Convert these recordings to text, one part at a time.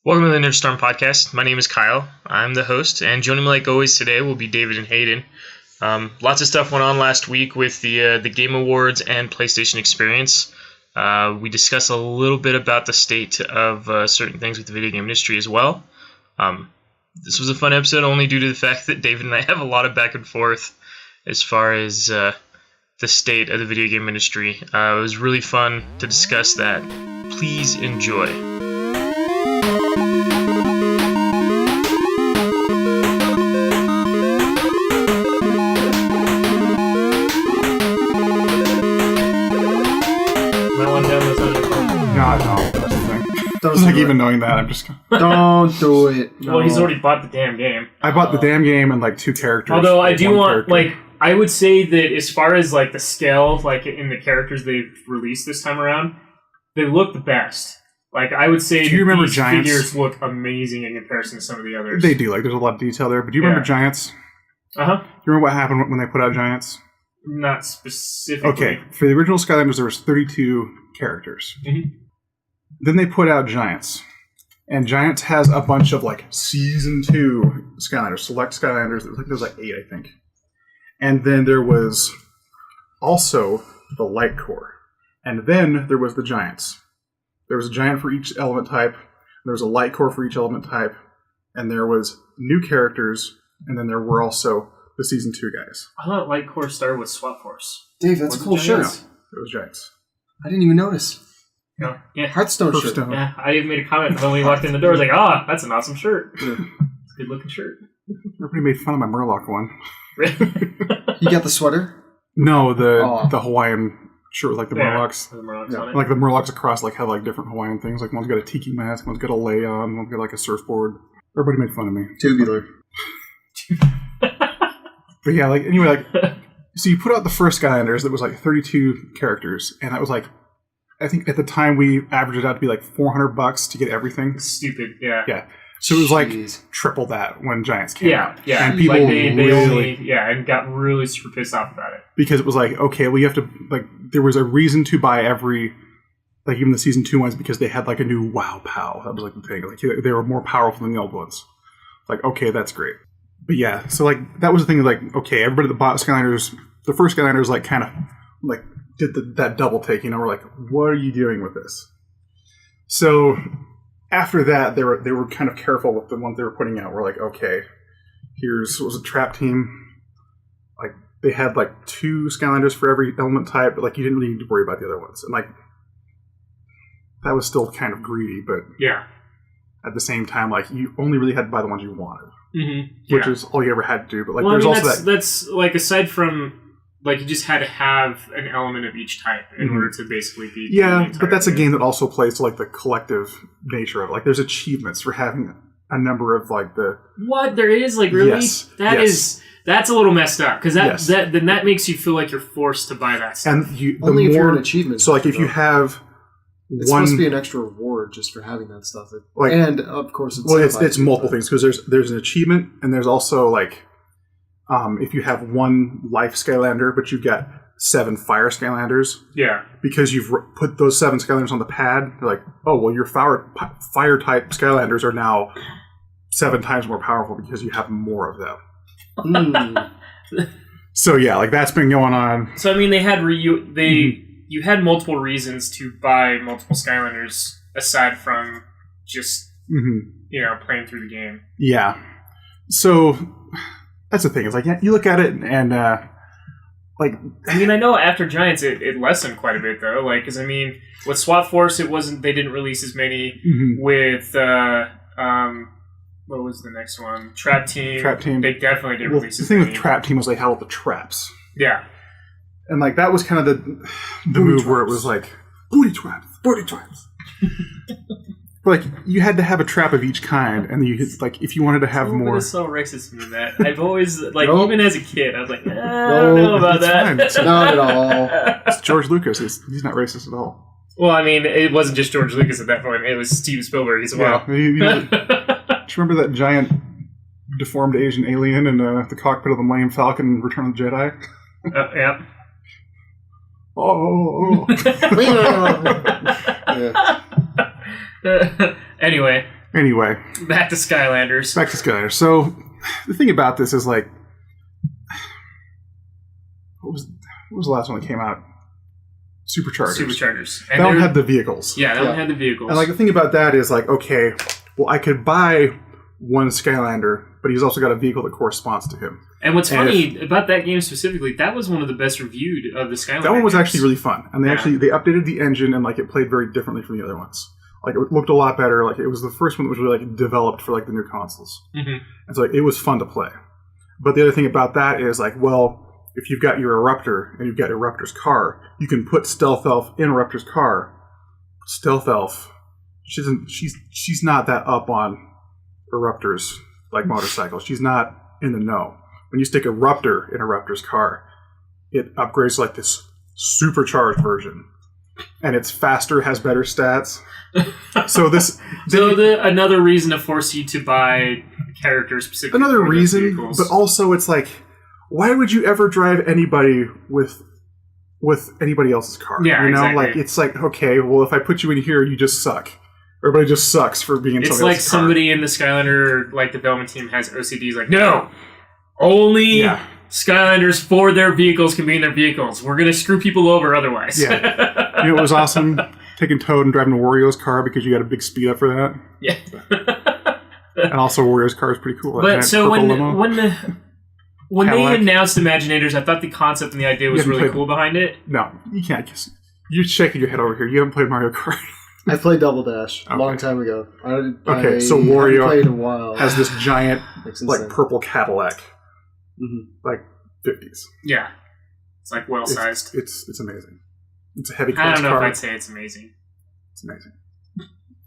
Welcome to the Nerdstorm Podcast. My name is Kyle. I'm the host, and joining me like always today will be David and Hayden. Lots of stuff went on last week with the Game Awards and PlayStation Experience. We discussed a little bit about the state of certain things with the video game industry as well. This was a fun episode only due to the fact that David and I have a lot of back and forth as far as the state of the video game industry. It was really fun to discuss that. Please enjoy. Doesn't like even knowing that. I'm just don't do it. No. Well, he's already bought the damn game. I bought the damn game and like 2 characters. Although I do want I would say that as far as like the scale, like in the characters they've released this time around, they look the best. Like I would say, do you remember these Giants? Figures look amazing in comparison to some of the others. They do. Like there's a lot of detail there. But do you remember Giants? Uh huh. Do you remember what happened when they put out Giants? Not specifically. Okay, for the original Skylanders, there was 32 characters. Mm-hmm. Then they put out Giants. And Giants has a bunch of, like, Season 2 Skylanders, select Skylanders. There was like 8, I think. And then there was also the Light Core. And then there was the Giants. There was a Giant for each element type. There was a Light Core for each element type. And there was new characters. And then there were also the Season 2 guys. I thought Light Core started with Swap Force. Dave, that's a cool shirt. No, it was Giants. I didn't even notice. No. Yeah. Hearthstone shirt. Yeah, I even made a comment when we walked in the door. I was like, "Ah, that's an awesome shirt. It's a good looking shirt." Everybody made fun of my Murloc one. You got the sweater? No, the Hawaiian shirt with like the Murlocs. The Murlocs on it. Like the Murlocs across like have like different Hawaiian things. Like one's got a tiki mask, one's got a lei on, one's got like a surfboard. Everybody made fun of me. Tubular. But yeah, like anyway, like so you put out the first Skylanders that was like 32 characters, and that was like I think at the time we averaged it out to be like $400 to get everything. Stupid, yeah. Yeah. So it was like triple that when Giants came out. Yeah, and people like they really only, and got really super pissed off about it. Because it was like, okay, well you have to, like, there was a reason to buy every, like even the Season 2 ones because they had like a new WoW POW. That was like the thing. Like they were more powerful than the old ones. Like, okay, that's great. But yeah, so like, that was the thing, like, okay, everybody that bought Skylanders, the first Skylanders like kind of, like, did that double take, you know, we're like, what are you doing with this? So after that, they were kind of careful with the ones they were putting out. We're like, okay, here's, what was it, Trap Team? Like, they had like 2 Skylanders for every element type, but like, you didn't really need to worry about the other ones. And like, that was still kind of greedy, but yeah, at the same time, like, you only really had to buy the ones you wanted. Mm-hmm. Which is all you ever had to do. But like, well, there's I mean, also that's like, aside from, like, you just had to have an element of each type in order to basically beat yeah, but that's a game that also plays to, like, the collective nature of it. Like, there's achievements for having a number of, like, the... What? There is? Like, really? Yes. That's a little messed up, because that makes you feel like you're forced to buy that stuff. And only if you're an achievement. So, like, if you have it's supposed to be an extra reward just for having that stuff. Like, and, of course, it's multiple things, because there's an achievement, and there's also, like... if you have 1 life Skylander, but you've got 7 fire Skylanders, because you've put those 7 Skylanders on the pad, they're like, oh, well, your fire type Skylanders are now 7 times more powerful because you have more of them. So yeah, like that's been going on. So I mean, you had multiple reasons to buy multiple Skylanders aside from just playing through the game. Yeah. So. That's the thing. It's like, you look at it and, like... I mean, I know after Giants it lessened quite a bit, though. Like, because, I mean, with Swap Force, they didn't release as many. With, what was the next one? Trap Team. They definitely didn't release as many. The thing with Trap Team was they had all the traps. Yeah. And, like, that was kind of the move traps. Where it was like, booty traps. Like, you had to have a trap of each kind, and you like if you wanted to have more. It's so racist to me that I've always like even as a kid I was like, I don't know about that. Not at all. It's George Lucas. He's not racist at all. Well, I mean, it wasn't just George Lucas at that point. It was Steven Spielberg as well. Yeah. Do you remember that giant deformed Asian alien in the cockpit of the Millennium Falcon in Return of the Jedi? Yeah. Oh. Anyway, Anyway, back to Skylanders. So the thing about this is like, what was the last one that came out? Superchargers. And that one had the vehicles. Yeah, that one had the vehicles. And like the thing about that is like, okay, well, I could buy one Skylander, but he's also got a vehicle that corresponds to him. And what's funny about that game specifically, that was one of the best reviewed of the Skylander. That one was games. actually really fun, and they updated the engine, and like it played very differently from the other ones. Like it looked a lot better. Like it was the first one that was really like developed for like the new consoles, and so like it was fun to play. But the other thing about that is like, well, if you've got your Eruptor and you've got Eruptor's car, you can put Stealth Elf in Eruptor's car. Stealth Elf, she's not that up on Eruptor's like motorcycle. She's not in the know. When you stick Eruptor in Eruptor's car, it upgrades to like this supercharged version, and it's faster, has better stats. So another reason to force you to buy characters specifically. Another for reason, vehicles. But also it's like, why would you ever drive anybody with anybody else's car? Yeah, you know, exactly. like it's like, okay, well, if I put you in here, you just suck. Everybody just sucks for being in It's somebody like else's car. somebody in the Skylander like development team has OCDs. Like, no, only Skylanders for their vehicles can be in their vehicles. We're gonna screw people over otherwise. Yeah, you know, it was awesome taking Toad and driving Wario's car because you got a big speed up for that. Yeah. And also Wario's car is pretty cool. But so when Cadillac. they announced Imaginators, I thought the concept and the idea was really cool behind it. No, you can't. You're shaking your head over here. You haven't played Mario Kart. I played Double Dash a long time ago. So Wario played in a while. has this giant, like, purple Cadillac. Like 50s. Yeah. It's like well-sized. It's amazing. It's a heavy car. I don't know if I'd say it's amazing. It's amazing.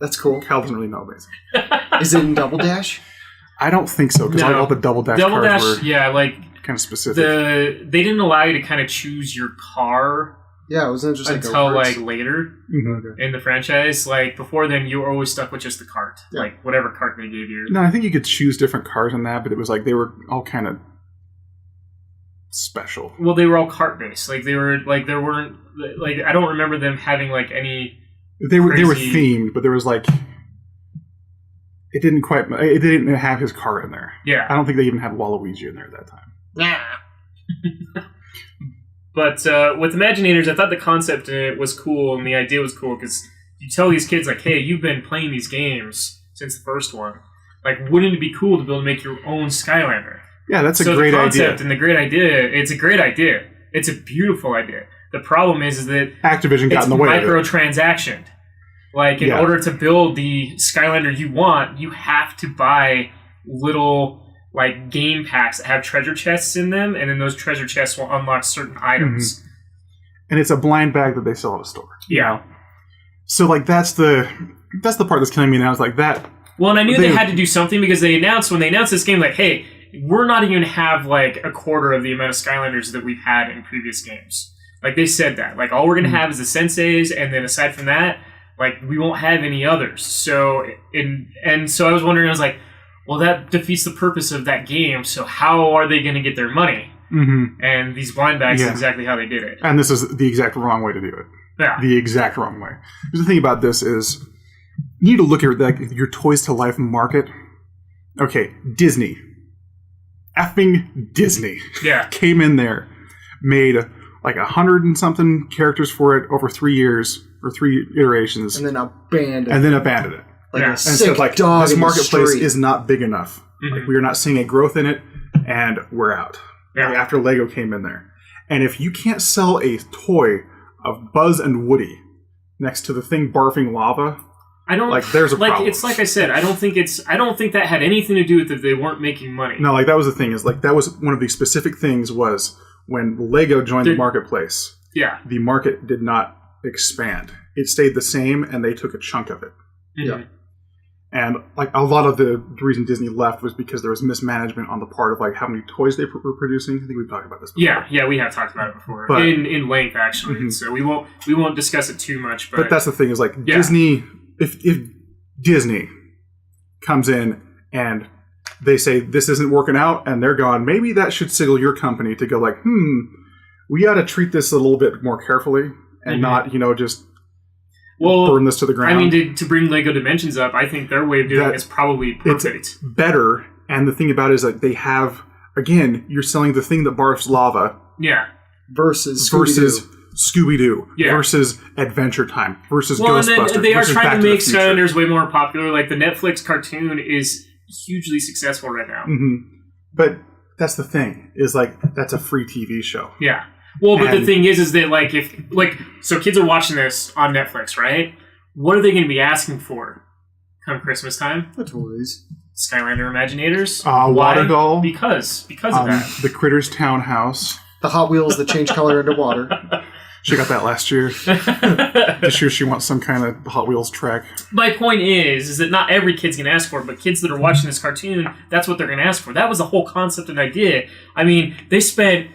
That's cool. Cal doesn't really know amazing. Is it in Double Dash? I don't think so, because all the Double Dash cars were like kind of specific. They didn't allow you to kind of choose your car. Yeah, it wasn't just until like later in the franchise. Like before then, you were always stuck with just the cart, like whatever cart they gave you. No, I think you could choose different cars in that, but it was like they were all kind of special. Well, they were all cart based. Like they were like there weren't like I don't remember them having like any. They were themed, but there was like it didn't have his car in there. Yeah, I don't think they even had Waluigi in there at that time. Yeah. But with Imaginators, I thought the concept in it was cool and the idea was cool because you tell these kids, like, hey, you've been playing these games since the first one. Like, wouldn't it be cool to be able to make your own Skylander? Yeah, that's a great idea. And the great idea, it's a great idea. It's a beautiful idea. The problem is that Activision got in the way of it. It's microtransactioned. Like, in order to build the Skylander you want, you have to buy little like game packs that have treasure chests in them, and then those treasure chests will unlock certain items. And it's a blind bag that they sell at a store. Yeah. So like that's the part that's killing me now. Is like that. Well, and I knew they had to do something because when they announced this game, like, hey, we're not even gonna have like a quarter of the amount of Skylanders that we've had in previous games. Like they said that. Like all we're gonna have is the senseis, and then aside from that, like we won't have any others. So so I was wondering, I was like, well, that defeats the purpose of that game, so how are they going to get their money? And these blind bags is exactly how they did it. And this is the exact wrong way to do it. Yeah. The exact wrong way. Because the thing about this is, you need to look at like, your Toys to Life market. Okay, Disney. Effing Disney. Yeah. Came in there, made like 100 and something characters for it over 3 years, or 3 iterations. And then abandoned it. Like and said, like, this marketplace is not big enough. Like, we are not seeing a growth in it, and we're out. Yeah. Like, after Lego came in there. And if you can't sell a toy of Buzz and Woody next to the thing barfing lava, there's a problem. It's like I said, I don't think that had anything to do with that they weren't making money. No, like that was the thing, is like that was one of the specific things was when Lego joined the marketplace. Yeah. The market did not expand. It stayed the same, and they took a chunk of it. Yeah. And like a lot of the reason Disney left was because there was mismanagement on the part of like how many toys they were producing. I think we've talked about this before. Yeah, we have talked about it before, but, in length actually. So we won't discuss it too much. But that's the thing is like Disney. If Disney comes in and they say this isn't working out and they're gone, maybe that should signal your company to go like, we ought to treat this a little bit more carefully and not just. burn this to the ground. I mean, to bring Lego Dimensions up, I think their way of doing it is probably perfect. It's better, and the thing about it is that they have, again, you're selling the thing that barfs lava. Yeah. Versus Scooby-Doo. Yeah. Versus Adventure Time. Versus Ghostbusters. Ghostbusters. And they are versus trying Back to make the Future. Skylanders way more popular. Like, the Netflix cartoon is hugely successful right now. Mm-hmm. But that's the thing, is like, that's a free TV show. Yeah. Well, but the thing is that, like, so kids are watching this on Netflix, right? What are they going to be asking for come Christmas time? The toys. Skylander Imaginators. Water doll. Because of that. The Critters Townhouse. The Hot Wheels that change color underwater. She got that last year. This year she wants some kind of Hot Wheels track. My point is that not every kid's going to ask for it, but kids that are watching this cartoon, that's what they're going to ask for. That was the whole concept and idea. I mean, they spent...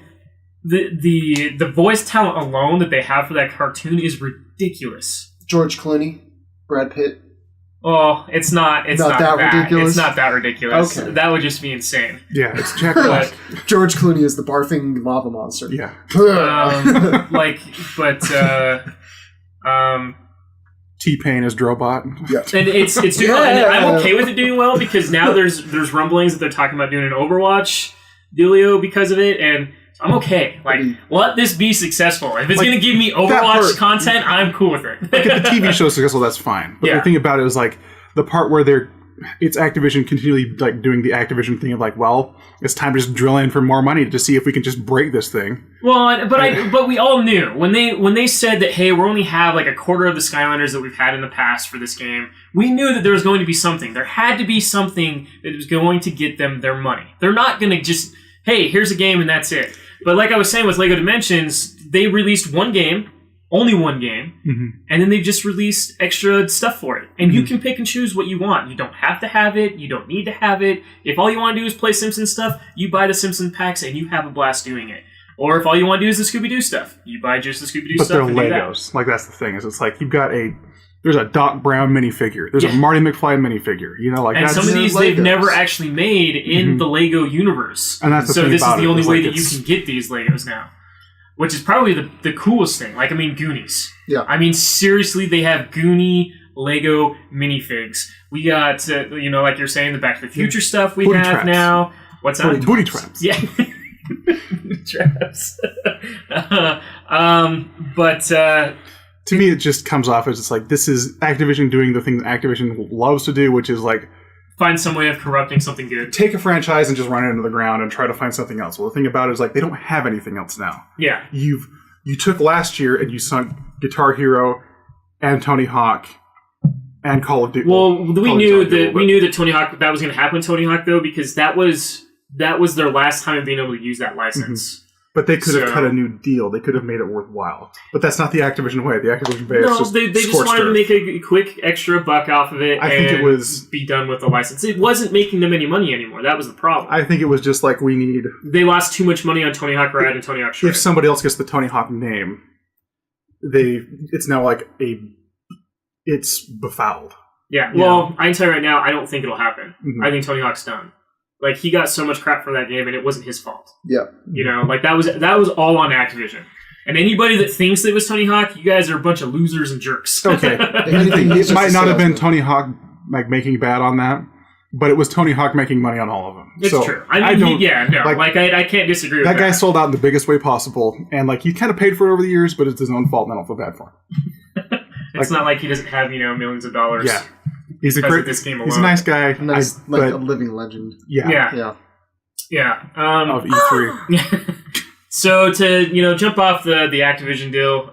The voice talent alone that they have for that cartoon is ridiculous. George Clooney, Brad Pitt. Oh, it's not that ridiculous. It's not that ridiculous. Okay. That would just be insane. Yeah, it's Jack Black. George Clooney is the barfing lava monster. Yeah. T-Pain is Drobot. Yeah. And it's doing well, and I'm okay with it doing well because now there's rumblings that they're talking about doing an Overwatch dealio because of it, and I'm okay. Like, let this be successful. If it's going to give me Overwatch content, I'm cool with it. Like, if the TV show is successful, that's fine. But the thing about it is, like, the part where it's Activision continually, like, doing the Activision thing of, like, well, it's time to just drill in for more money to see if we can just break this thing. Well, but we all knew when they said that, hey, we only have like a quarter of the Skylanders that we've had in the past for this game. We knew that there was going to be something. There had to be something that was going to get them their money. They're not going to just, hey, here's a game and that's it. But like I was saying with LEGO Dimensions, they released one game, only one game, and then they just released extra stuff for it. And you can pick and choose what you want. You don't have to have it. You don't need to have it. If all you want to do is play Simpsons stuff, you buy the Simpsons packs and you have a blast doing it. Or if all you want to do is the Scooby-Doo stuff, you buy just the Scooby-Doo stuff. But they're Legos. Like, that's the thing. Is it's like, you've got there's a Doc Brown minifigure. There's a Marty McFly minifigure. You know, like, and some of these they've never actually made in the Lego universe. And that's the so thing this is about the it, only is, way like, that you can get these Legos now, which is probably the coolest thing. Like, I mean, Goonies. Yeah. I mean, seriously, they have Goonie Lego minifigs. We got, like you're saying, the Back to the Future stuff we have traps. now. What's that? Booty traps. Yeah. Traps. To me, it just comes off as it's like, this is Activision doing the thing that Activision loves to do, which is like, find some way of corrupting something good. Take a franchise and just run it into the ground and try to find something else. Well, the thing about it is, like, they don't have anything else now. Yeah. You took last year and you sunk Guitar Hero and Tony Hawk and Call of Duty. Well, we knew that Tony Hawk, that was going to happen with Tony Hawk, though, because that was their last time of being able to use that license. But they could have cut a new deal. They could have made it worthwhile. But that's not the Activision way. The Activision way is just they just wanted to make a quick extra buck off of it be done with the license. It wasn't making them any money anymore. That was the problem. I think it was just like, they lost too much money on Tony Hawk Ride and Tony Hawk Shred. If somebody else gets the Tony Hawk name, it's now like it's befouled. Yeah, well, I can tell you right now, I don't think it'll happen. I think Tony Hawk's done. Like, he got so much crap from that game, and it wasn't his fault. Yeah. You know, like, that was all on Activision. And anybody that thinks that it was Tony Hawk, you guys are a bunch of losers and jerks. Okay. It might not have been Tony Hawk, like, making bad on that, but it was Tony Hawk making money on all of them. It's true. I can't disagree with that. That guy sold out in the biggest way possible, and, like, he kind of paid for it over the years, but it's his own fault, and I don't feel bad for him. It's not like he doesn't have, millions of dollars. Yeah. He's a nice guy. A living legend. Yeah. Of E3. So to jump off the Activision deal,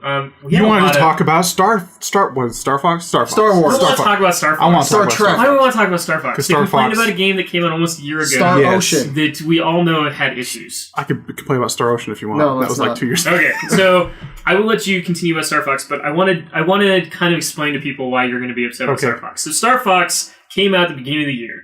you wanted to talk about Star Wars. Star Wars. I want to talk about Star Fox. I want to Star Trek. Why do we want to talk about Star Fox? They Star complained Fox. about a game that came out almost a year ago. Star Ocean. That we all know it had issues. I could complain about Star Ocean if you want. No, that was like 2 years ago. Okay, so I will let you continue about Star Fox, but I want to kind of explain to people why you're going to be upset with Star Fox. So Star Fox came out at the beginning of the year.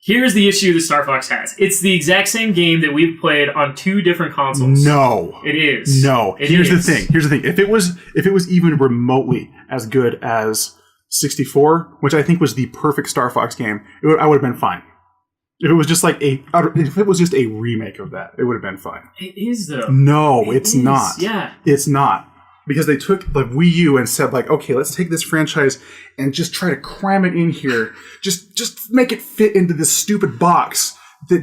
Here's the issue that Star Fox has. It's the exact same game that we've played on 2 different consoles. No. It is. No. Here's the thing. If it was even remotely as good as 64, which I think was the perfect Star Fox game, I would have been fine. If it was just a remake of that, it would have been fine. It is though. No, it's not. Yeah. It's not. because they took the Wii U and said, like, okay, let's take this franchise and just try to cram it in here. Just make it fit into this stupid box that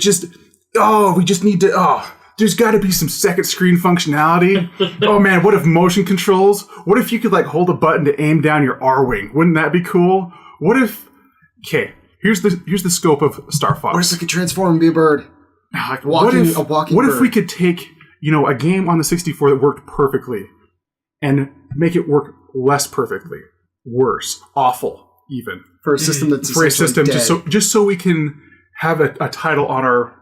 we just need to, there's got to be some second screen functionality. Oh man, what if motion controls? What if you could like hold a button to aim down your R-Wing? Wouldn't that be cool? What if, okay, here's the scope of Star Fox. What if it could transform and be a bird? Like, what if we could take, a game on the 64 that worked perfectly and make it work less perfectly, worse, awful, even for a system that's dead. just so we can have a title on our.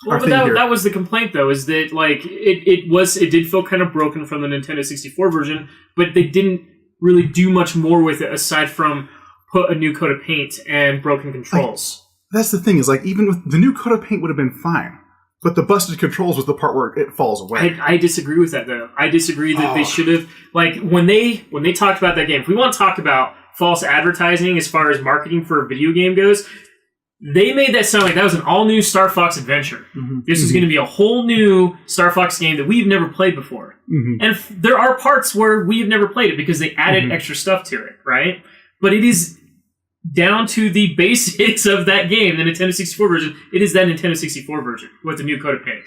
Well, but that was the complaint, though, is that like it did feel kind of broken from the Nintendo 64 version, but they didn't really do much more with it aside from put a new coat of paint and broken controls. That's the thing, is like even with the new coat of paint would have been fine. But the busted controls was the part where it falls away. I disagree with that, though. I disagree that they should have, like, when they talked about that game, if we want to talk about false advertising as far as marketing for a video game goes, they made that sound like that was an all-new Star Fox adventure. Mm-hmm. This is going to be a whole new Star Fox game that we've never played before. Mm-hmm. And there are parts where we've never played it because they added extra stuff to it, right? But it is down to the basics of that game, the Nintendo 64 version. It is that Nintendo 64 version with the new coat of paint.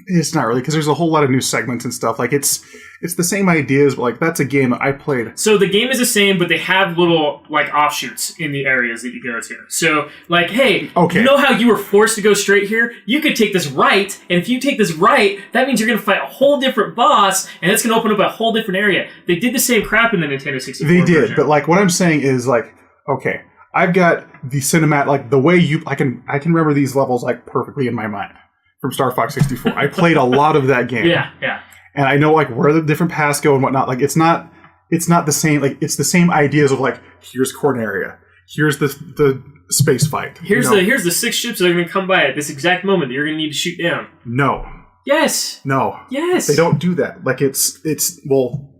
It's not really, because there's a whole lot of new segments and stuff. Like it's the same ideas, but like that's a game that I played. So the game is the same, but they have little like offshoots in the areas that you go to. So like, hey, you know how you were forced to go straight here? You could take this right, and if you take this right, that means you're going to fight a whole different boss, and it's going to open up a whole different area. They did the same crap in the Nintendo 64 They did, version. But like what I'm saying is like, okay, I've got the cinematic, like the way I can remember these levels like perfectly in my mind from Star Fox 64. I played a lot of that game. Yeah. And I know like where the different paths go and whatnot. Like it's not the same. Like it's the same ideas of like, here's Corneria, here's the space fight. Here's the 6 ships that are going to come by at this exact moment that you're going to need to shoot down. No. Yes. No. Yes. They don't do that. Like it's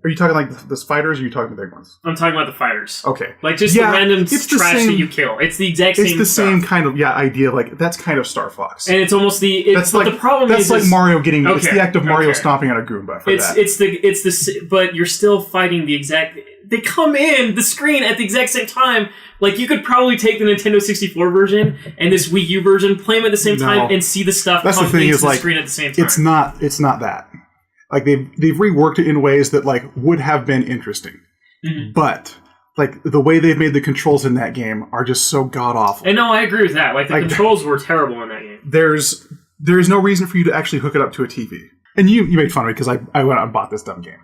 are you talking like the fighters, or are you talking the big ones? I'm talking about the fighters. Okay. Like just the random trash that you kill. It's the exact same. It's the same kind of idea. Like that's kind of Star Fox. And it's almost the problem that's like Mario getting. Okay, it's the act of Mario stomping on a Goomba. But you're still fighting the exact. They come in the screen at the exact same time. Like you could probably take the Nintendo 64 version and this Wii U version, play them at the same time, and see the stuff come into the screen at the same time. It's not that. Like they've reworked it in ways that like would have been interesting, but like the way they've made the controls in that game are just so god awful. And no, I agree with that. Like the controls were terrible in that game. There's no reason for you to actually hook it up to a TV. And you made fun of me because I went out and bought this dumb game.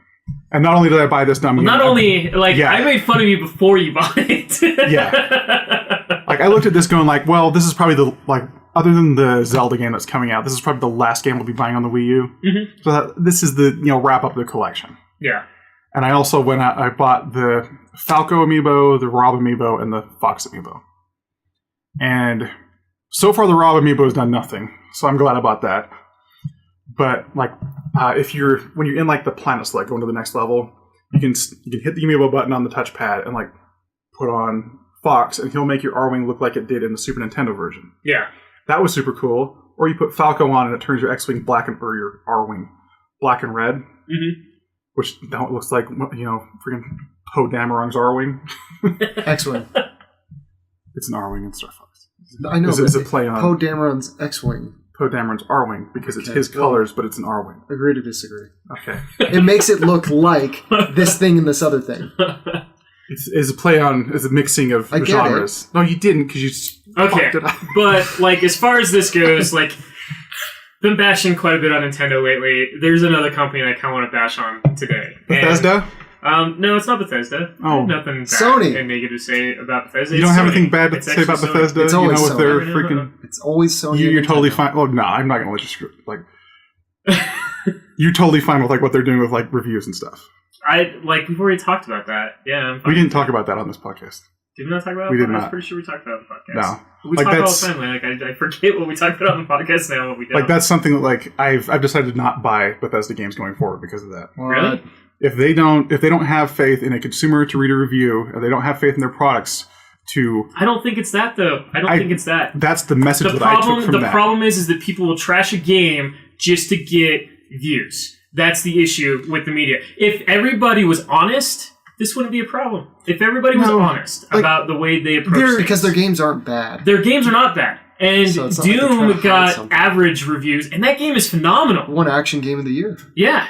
And not only did I buy this dumb game, I made fun of you before you bought it. Yeah. Like I looked at this going like, well, this is probably other than the Zelda game that's coming out, this is probably the last game we'll be buying on the Wii U. Mm-hmm. So this is the wrap up of the collection. Yeah. And I also went out. I bought the Falco amiibo, the Rob amiibo, and the Fox amiibo. And so far, the Rob amiibo has done nothing. So I'm glad I bought that. But like, when you're in like the planet select, going to the next level, you can hit the amiibo button on the touchpad and like put on Fox, and he'll make your R-Wing look like it did in the Super Nintendo version. Yeah. That was super cool. Or you put Falco on and it turns your X-Wing or your R-Wing black and red. Mm-hmm. Which now it looks like, freaking Poe Dameron's R-Wing. X-Wing. It's an R-Wing in Star Fox. I know, it's a play on Poe Dameron's X-Wing. Poe Dameron's R-Wing, because it's his colors, but it's an R-Wing. Agree to disagree. Okay. It makes it look like this thing and this other thing. It's a play on, it's a mixing of genres. It. No, you didn't, because you fucked it up. But, like, as far as this goes, like, been bashing quite a bit on Nintendo lately. There's another company I kind of want to bash on today. Bethesda? No, it's not Bethesda. Oh. Nothing bad Sony. and negative to say about Bethesda. You don't have anything bad to say about Bethesda? It's always with Sony. their freaking... It's always Sony. You're totally fine. Well, no, I'm not going to let you screw... Like, you're totally fine with like what they're doing with like reviews and stuff. We've already talked about that. Yeah, we didn't talk about that on this podcast. Did we not talk about it? We did not. I'm pretty sure we talked about it on the podcast. No. We talk all the time. Like, I forget what we talked about on the podcast now and what we don't. Like, that's something that, like, I've decided to not buy Bethesda games going forward because of that. Really? If they don't have faith in a consumer to read a review, or they don't have faith in their products to... I don't think it's that, though. I don't think it's that. That's the message I took from that. The problem is that people will trash a game just to get views. That's the issue with the media. If everybody was honest, this wouldn't be a problem. If everybody was honest about the way they approach things. Because their games aren't bad. Their games are not bad. And So it's not like they're trying Doom to hide got something. average reviews, and that game is phenomenal. One action game of the year. Yeah.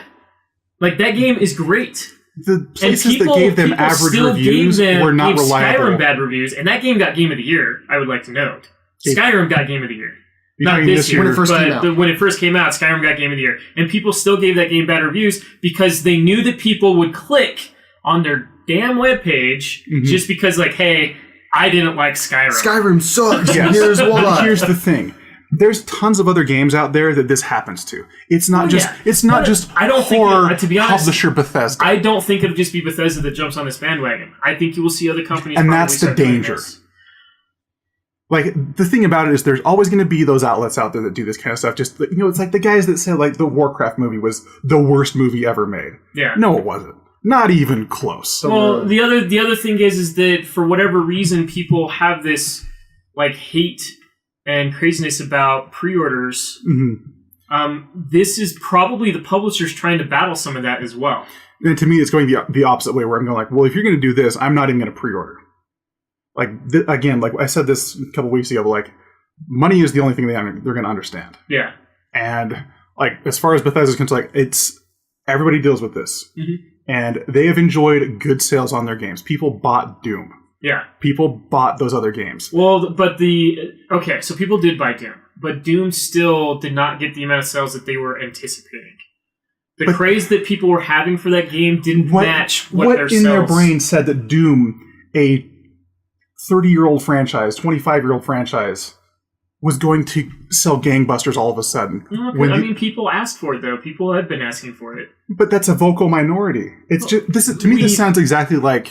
Like, that game is great. The places that gave them average reviews were not reliable. Skyrim bad reviews, and that game got Game of the Year, I would like to note. Skyrim got Game of the Year. Not this year, when it first came out. when it first came out, Skyrim got Game of the Year. And people still gave that game bad reviews because they knew that people would click on their damn webpage just because, like, hey, I didn't like Skyrim. Skyrim sucks. Yes. Here's But why. here's the thing. There's tons of other games out there that this happens to. It's not just I don't think horror to be honest, publisher Bethesda. I don't think it'll just be Bethesda that jumps on this bandwagon. I think you will see other companies. And probably that's the start doing danger. this. Like, the thing about it is there's always going to be those outlets out there that do this kind of stuff. Just, you know, it's like the guys that say, like, the Warcraft movie was the worst movie ever made. Yeah. No, it wasn't. Not even close. Well, the other thing is that for whatever reason, people have this like hate and craziness about pre-orders. This is probably the publishers trying to battle some of that as well. And to me, it's going the opposite way, where I'm going like, well, if you're going to do this, I'm not even going to pre-order. Like, again, like I said this a couple weeks ago, but like, money is the only thing they're going to understand. Yeah. And like, as far as Bethesda's concerned, like, it's everybody deals with this, and they have enjoyed good sales on their games. People bought Doom. Yeah. People bought those other games. Well, but so people did buy Doom, but Doom still did not get the amount of sales that they were anticipating. The craze that people were having for that game didn't match what their sales. What in their brain said that Doom, a 30-year-old franchise, 25-year-old franchise, was going to sell gangbusters all of a sudden? I mean, people asked for it, though. People have been asking for it. But that's a vocal minority. It's just this sounds exactly like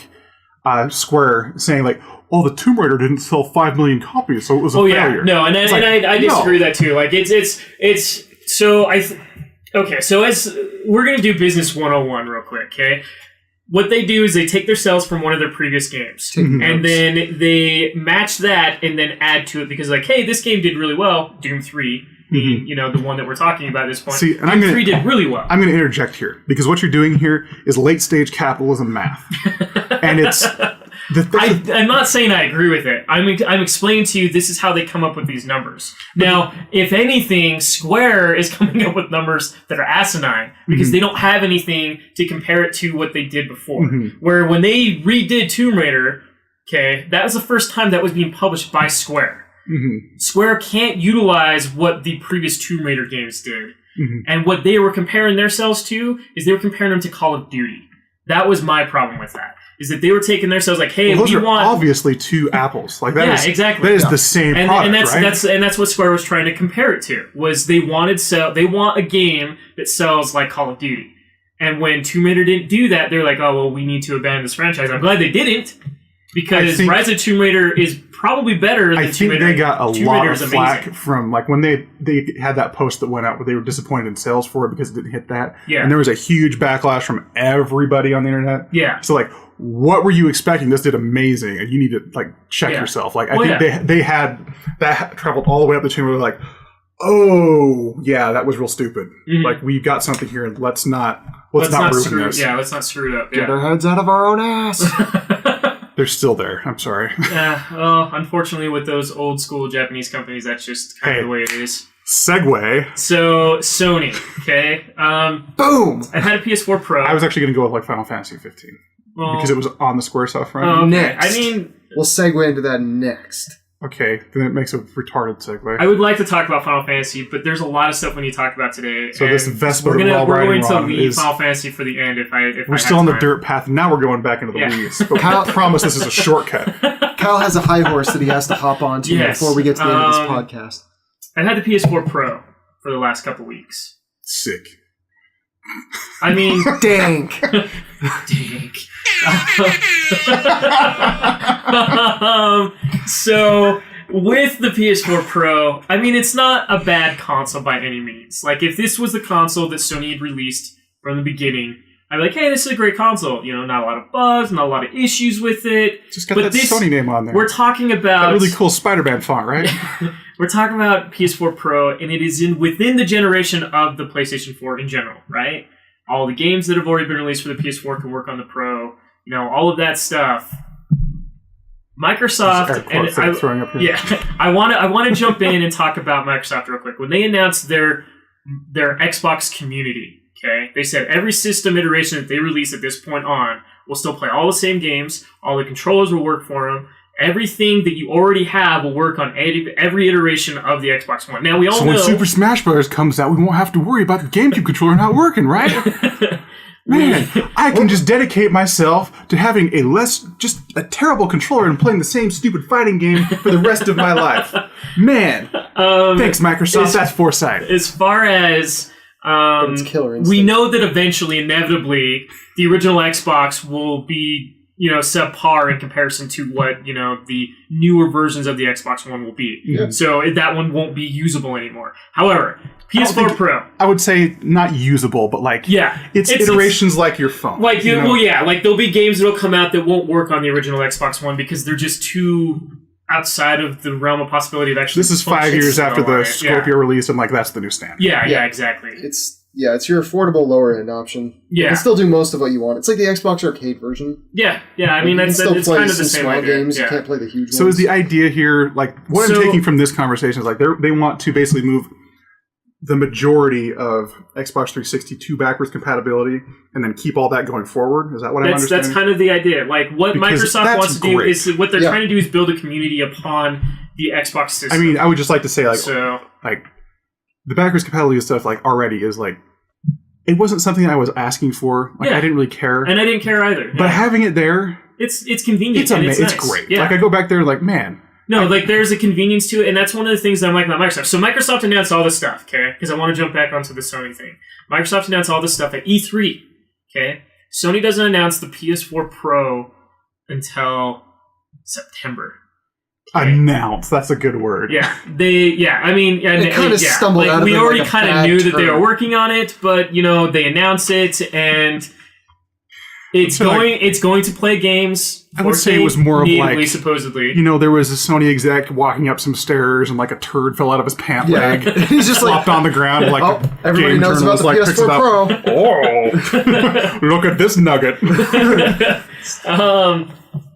Square saying, like, "Oh, the Tomb Raider didn't sell 5 million copies, so it was a failure." Yeah. No, and I disagree with that too. Like, it's so okay. So as we're gonna do business 101 real quick, okay? What they do is they take their sales from one of their previous games, and then they match that and then add to it because, like, hey, this game did really well. Doom 3, the one that we're talking about at this point. See, and Doom 3 did really well. I'm going to interject here because what you're doing here is late stage capitalism math, and it's. I'm not saying I agree with it. I'm explaining to you this is how they come up with these numbers. Now, if anything, Square is coming up with numbers that are asinine because they don't have anything to compare it to what they did before. Where when they redid Tomb Raider, okay, that was the first time that was being published by Square. Square can't utilize what the previous Tomb Raider games did. And what they were comparing themselves to is they were comparing them to Call of Duty. That was my problem with that. Is that they were taking themselves like, hey, those we are want obviously two apples. Like that exactly. That is the same product, right? And that's what Square was trying to compare it to. Was they want a game that sells like Call of Duty. And when Tomb Raider didn't do that, they're like, oh well, we need to abandon this franchise. I'm glad they didn't, because Rise of Tomb Raider is probably better than Tomb Raider. I think they got a Tomb lot Raider of is flack amazing. from like when they had that post that went out where they were disappointed in sales for it because it didn't hit that. Yeah. And there was a huge backlash from everybody on the internet. Yeah. So like, what were you expecting? This did amazing, and you need to like check yourself. Like I think they had that traveled all the way up the chain where they're like, oh yeah, that was real stupid. Like we've got something here, and let's not ruin this. Yeah, let's not screw it up. Get our heads out of our own ass. They're still there. I'm sorry. Unfortunately, with those old school Japanese companies, that's just kind of the way it is. Segue. So Sony, okay. Boom. I had a PS4 Pro. I was actually going to go with like Final Fantasy 15 because it was on the Square Soft front. Okay. Next. I mean, we'll segue into that next. Okay, then it makes a retarded segue. I would like to talk about Final Fantasy, but there's a lot of stuff we need to talk about today. So this Vespa we're going to leave is Final Fantasy for the end. We're still on the dirt path. Now we're going back into the weeds. But I promise this is a shortcut. Kyle has a high horse that he has to hop onto before we get to the end of this podcast. I had the PS4 Pro for the last couple weeks. Sick. I mean, dank. So with the PS4 Pro, I mean, it's not a bad console by any means. Like, if this was the console that Sony had released from the beginning, I'd be like, hey, this is a great console. You know, not a lot of bugs, not a lot of issues with it. Just got that Sony name on there. We're talking about that really cool Spider-Man font, right? We're talking about PS4 Pro, and it is within the generation of the PlayStation 4 in general, right? all the games that have already been released for the PS4 can work on the Pro. You know, all of that stuff. Microsoft I want to jump in and talk about Microsoft real quick. When they announced their Xbox community, okay, they said every system iteration that they release at this point on will still play all the same games. All the controllers will work for them. Everything that you already have will work on every iteration of the Xbox One. Now, we all know... when Super Smash Bros. Comes out, we won't have to worry about the GameCube controller not working, right? Man, I can just dedicate myself to having just a terrible controller and playing the same stupid fighting game for the rest of my life. Man, thanks, Microsoft. That's foresight. As far as... it's killer instinct. We know that eventually, inevitably, the original Xbox will be... subpar in comparison to what, the newer versions of the Xbox One will be. Yeah. So that one won't be usable anymore. However, PS4 Pro... I would say not usable, but it's iterations like your phone. Like there'll be games that'll come out that won't work on the original Xbox One because they're just too outside of the realm of possibility of actually... This is 5 years after the Scorpio release, and that's the new standard. Yeah, exactly. It's your affordable lower end option. Yeah. You can still do most of what you want. It's like the Xbox Arcade version. Yeah. I mean, it's kind of the same small idea. games. Yeah. You can't play the huge ones. So is the idea here, what I'm taking from this conversation is they want to basically move the majority of Xbox 362 backwards compatibility and then keep all that going forward? Is that what I'm understanding? That's kind of the idea. Like, what Microsoft wants to do is, what they're trying to do is build a community upon the Xbox system. I mean, I would just like to say, the backwards compatibility stuff, already is, it wasn't something I was asking for. I didn't really care. And I didn't care either. But having it there... It's convenient. It's nice. Great. Yeah. I go back there man... No, there's a convenience to it, and that's one of the things that I like about Microsoft. So Microsoft announced all this stuff, okay? Because I want to jump back onto the Sony thing. Microsoft announced all this stuff at E3, okay? Sony doesn't announce the PS4 Pro until September. Okay? Announce. That's a good word. Yeah. I mean... It kind of stumbled out of we already kind of knew term. that they were working on it, but, they announce it, and... It's going to play games. I would say it was more of supposedly. There was a Sony exec walking up some stairs and a turd fell out of his pant leg. He's just flopped on the ground. Everybody knows about the PS4 Pro. Oh, look at this nugget.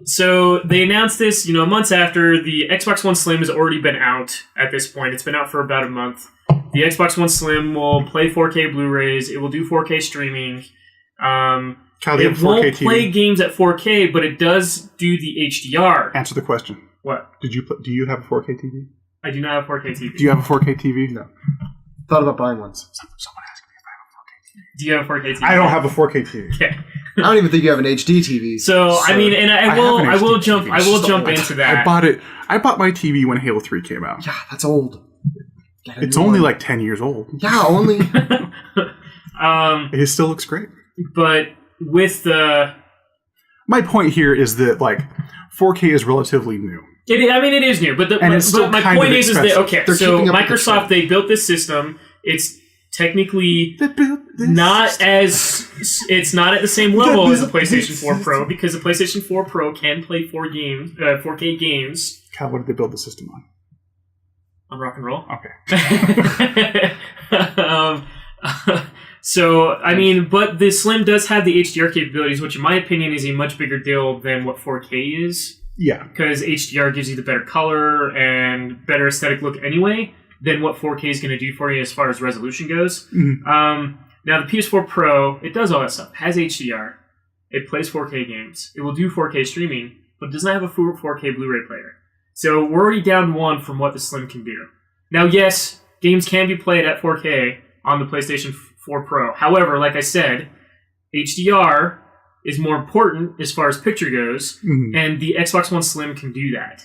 So they announced this, months after the Xbox One Slim has already been out at this point. It's been out for about a month. The Xbox One Slim will play 4K Blu-rays. It will do 4K streaming. Kyle, it won't play games at 4K, but it does do the HDR. Answer the question. What? Do you have a 4K TV? I do not have a 4K TV. Do you have a 4K TV? No. Thought about buying one. Someone asked me if I have a 4K TV. Do you have a 4K TV? I don't have a 4K TV. Okay. I don't even think you have an HD TV. So I mean, and I will jump into that. I bought my TV when Halo 3 came out. Yeah, that's old. It's only 10 years old. Yeah, only. It still looks great. But with the... My point here is that, 4K is relatively new. It is new, but my point is that, okay, so Microsoft, they built this system. It's technically it's not at the same level as the PlayStation 4 Pro, because the PlayStation 4 Pro can play 4K games. Kyle, what did they build the system on? On rock and roll. Okay. So, I mean, but the Slim does have the HDR capabilities, which in my opinion is a much bigger deal than what 4K is. Yeah. Because HDR gives you the better color and better aesthetic look anyway than what 4K is going to do for you as far as resolution goes. Mm-hmm. Now, the PS4 Pro, it does all that stuff. It has HDR. It plays 4K games. It will do 4K streaming, but it does not have a 4K Blu-ray player. So we're already down one from what the Slim can do. Now, yes, games can be played at 4K on the PlayStation 4 Pro. However, like I said, HDR is more important as far as picture goes, and the Xbox One Slim can do that.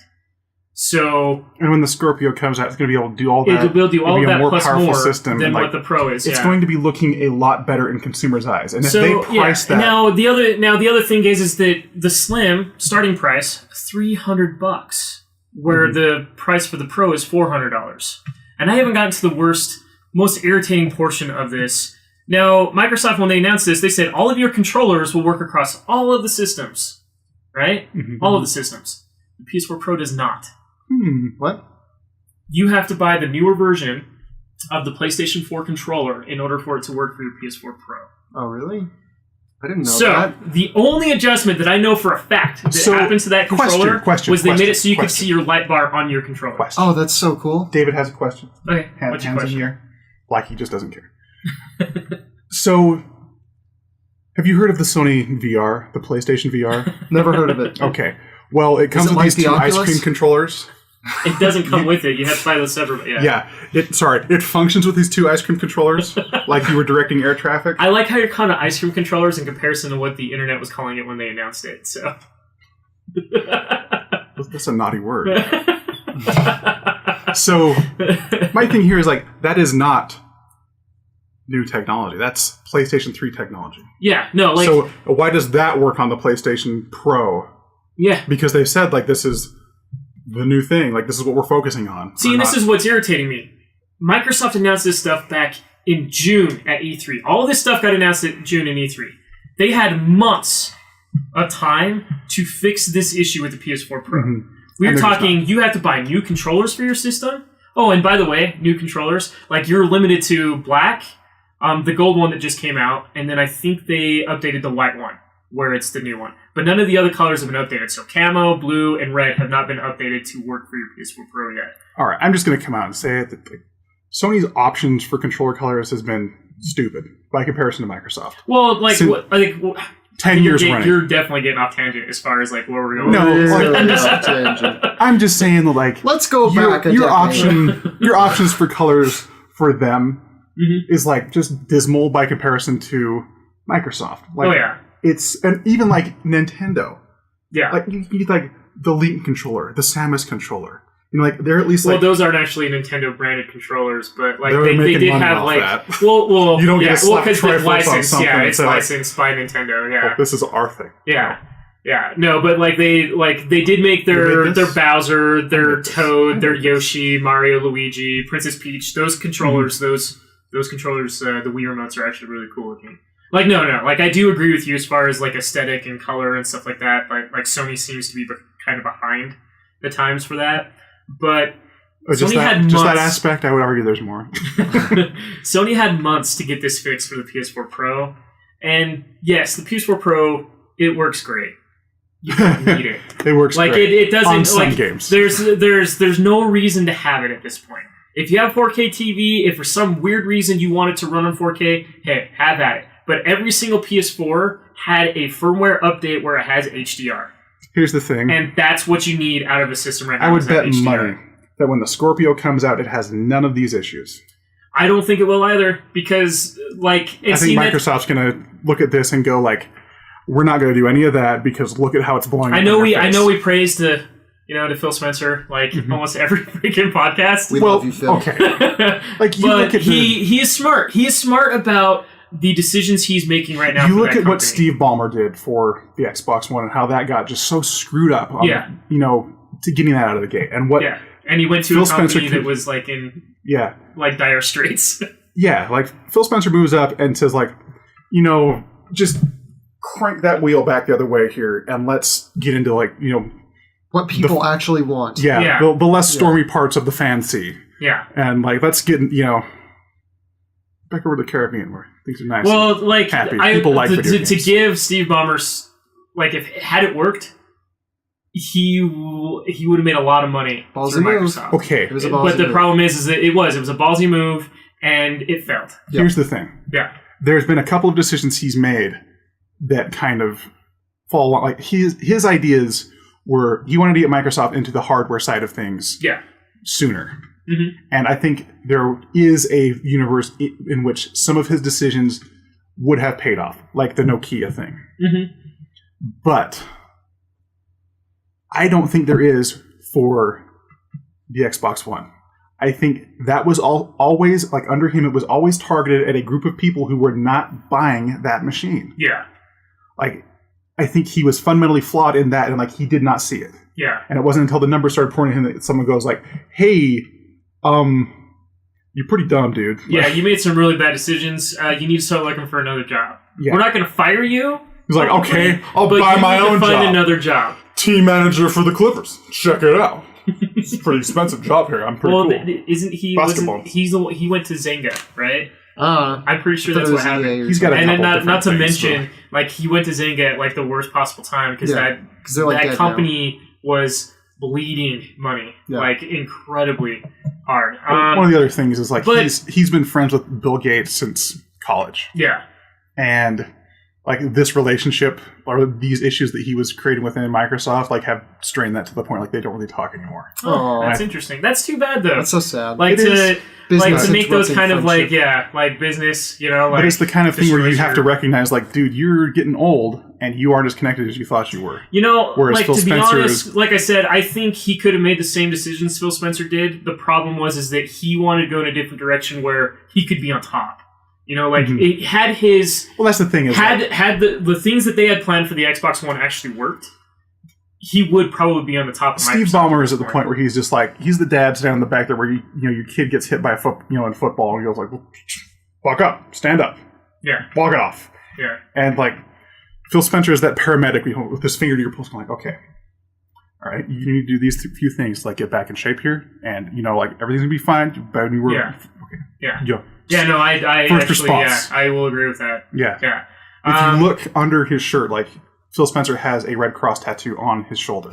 So, and when the Scorpio comes out, it's going to be able to do all that. It'll be able to do all that more plus powerful more system than what the Pro is. It's going to be looking a lot better in consumers' eyes, and if so, they price that. Now the other thing is that the Slim starting price $300, where the price for the Pro is $400. And I haven't gotten to the most irritating portion of this. Now, Microsoft, when they announced this, they said all of your controllers will work across all of the systems, right? Mm-hmm. All of the systems. The PS4 Pro does not. What? You have to buy the newer version of the PlayStation 4 controller in order for it to work for your PS4 Pro. Oh, really? I didn't know so, that. the only adjustment that I know for a fact that happened to that controller was they made it so you could see your light bar on your controller. Oh, that's so cool. David has a question. Okay, what's your question? In here. Like he just doesn't care. So, have you heard of the Sony VR, the PlayStation VR? Never heard of it. Okay. Well, it comes with these two ice cream controllers. It doesn't come with it. You have to buy those separately. Yeah. It functions with these two ice cream controllers, like you were directing air traffic. I like how you're calling it ice cream controllers in comparison to what the internet was calling it when they announced it. So that's a naughty word. So my thing here is like that is not new technology. That's PlayStation 3 technology. Yeah. No. Like. So why does that work on the PlayStation Pro? Yeah. Because they've said like this is the new thing. Like, this is what we're focusing on. See, and this is what's irritating me. Microsoft announced this stuff back in June at E3. All this stuff got announced at June in E3. They had months of time to fix this issue with the PS4 Pro. Mm-hmm. We were talking, you have to buy new controllers for your system. Oh, and by the way, new controllers. Like, you're limited to black, the gold one that just came out, and then I think they updated the white one, where it's the new one. But none of the other colors have been updated. So camo, blue, and red have not been updated to work for your PS4 Pro yet. All right, I'm just going to come out and say it. That Sony's options for controller colors has been stupid by comparison to Microsoft. Well, like, I think 10 years running. You're definitely getting off tangent as far as like where we're going. No, I'm just saying that like let's go back. Your options for colors for them is like just dismal by comparison to Microsoft. Like, oh yeah. It's and even like Nintendo, yeah. Like you get like the Link controller, the Samus controller. You know, like they're at least like those aren't actually Nintendo branded controllers, but like they did have like that. well you don't get because it's licensed. Yeah, it's licensed by Nintendo. Yeah, this is our thing. Yeah, yeah. No, but like they did make their Bowser, their Toad, their Yoshi, Mario, Luigi, Princess Peach. Those controllers, those controllers, the Wii remotes are actually really cool looking. Like, no. Like, I do agree with you as far as, like, aesthetic and color and stuff like that. Like Sony seems to be kind of behind the times for that. But Sony had months... Just that aspect, I would argue there's more. Sony had months to get this fixed for the PS4 Pro. And, yes, the PS4 Pro, it works great. You don't need it. It works like, great. It doesn't... On some like, games. There's no reason to have it at this point. If you have 4K TV, if for some weird reason you want it to run on 4K, hey, have at it. But every single PS4 had a firmware update where it has HDR. Here's the thing. And that's what you need out of a system right now. I would bet money that when the Scorpio comes out, it has none of these issues. I don't think it will either, because, like... I think Microsoft's going to look at this and go, like, we're not going to do any of that because look at how it's blowing up. I know we praised to Phil Spencer, like, almost every freaking podcast. We love you, Phil. Okay. Like, he is smart. He is smart about the decisions he's making right now. You look at what Steve Ballmer did for the Xbox One and how that got just so screwed up. To getting that out of the gate and what. Yeah, and he went to a company that was like in like dire straits. Yeah, like Phil Spencer moves up and says like, just crank that wheel back the other way here and let's get into like what people actually want. Yeah. The less stormy parts of the fancy. Yeah, and like let's get back over to the Caribbean where things are nice. Well, like happy. People like video games. To give Steve Ballmer's like if had it worked, he would have made a lot of money through Microsoft. Okay, it was a ballsy but the move. problem is that it was a ballsy move and it failed. Yep. Here's the thing. Yeah, there's been a couple of decisions he's made that kind of fall along. Like his ideas were he wanted to get Microsoft into the hardware side of things. Yeah. Sooner. Mm-hmm. And I think there is a universe in which some of his decisions would have paid off, like the Nokia thing. Mm-hmm. But I don't think there is for the Xbox One. I think that was always, like under him, it was always targeted at a group of people who were not buying that machine. Yeah. Like, I think he was fundamentally flawed in that, and like he did not see it. Yeah. And it wasn't until the numbers started pouring in that someone goes like, hey... you're pretty dumb, dude. Yeah, you made some really bad decisions. You need to start looking for another job. Yeah. We're not going to fire you. He's like, okay, I'll buy my own job. Find another job. Team manager for the Clippers. Check it out. It's a pretty expensive job here. I'm pretty cool. Isn't he? Basketball. He went to Zynga, right? I'm pretty sure that's what happened. He's got a and couple then not to things, mention, like he went to Zynga at like the worst possible time because they're that company was bleeding money like incredibly hard. One of the other things is like he's been friends with Bill Gates since college. Yeah, and like this relationship or these issues that he was creating within Microsoft, like have strained that to the point like they don't really talk anymore. Oh, that's interesting. That's too bad though. That's so sad. Like to make those kind of friendship. like business, like. But it's the kind of thing where you have to recognize, like, dude, you're getting old and you aren't as connected as you thought you were. Whereas like, Phil to Spencer be honest, like I said, I think he could have made the same decisions Phil Spencer did. The problem is that he wanted to go in a different direction where he could be on top. It had his. Well, that's the thing. Had the things that they had planned for the Xbox One actually worked, he would probably be on the top of Microsoft. Steve Ballmer is at the point where he's just like, he's the dad standing in the back there where your kid gets hit by a in football and he goes like, walk up, stand up, walk it off, and like Phil Spencer is that paramedic with his finger to your pulse, like, okay, all right, you need to do these few things, like get back in shape here, and like everything's gonna be fine. But you were I first actually, response. I will agree with that. Yeah. If you look under his shirt, like Phil Spencer has a Red Cross tattoo on his shoulder.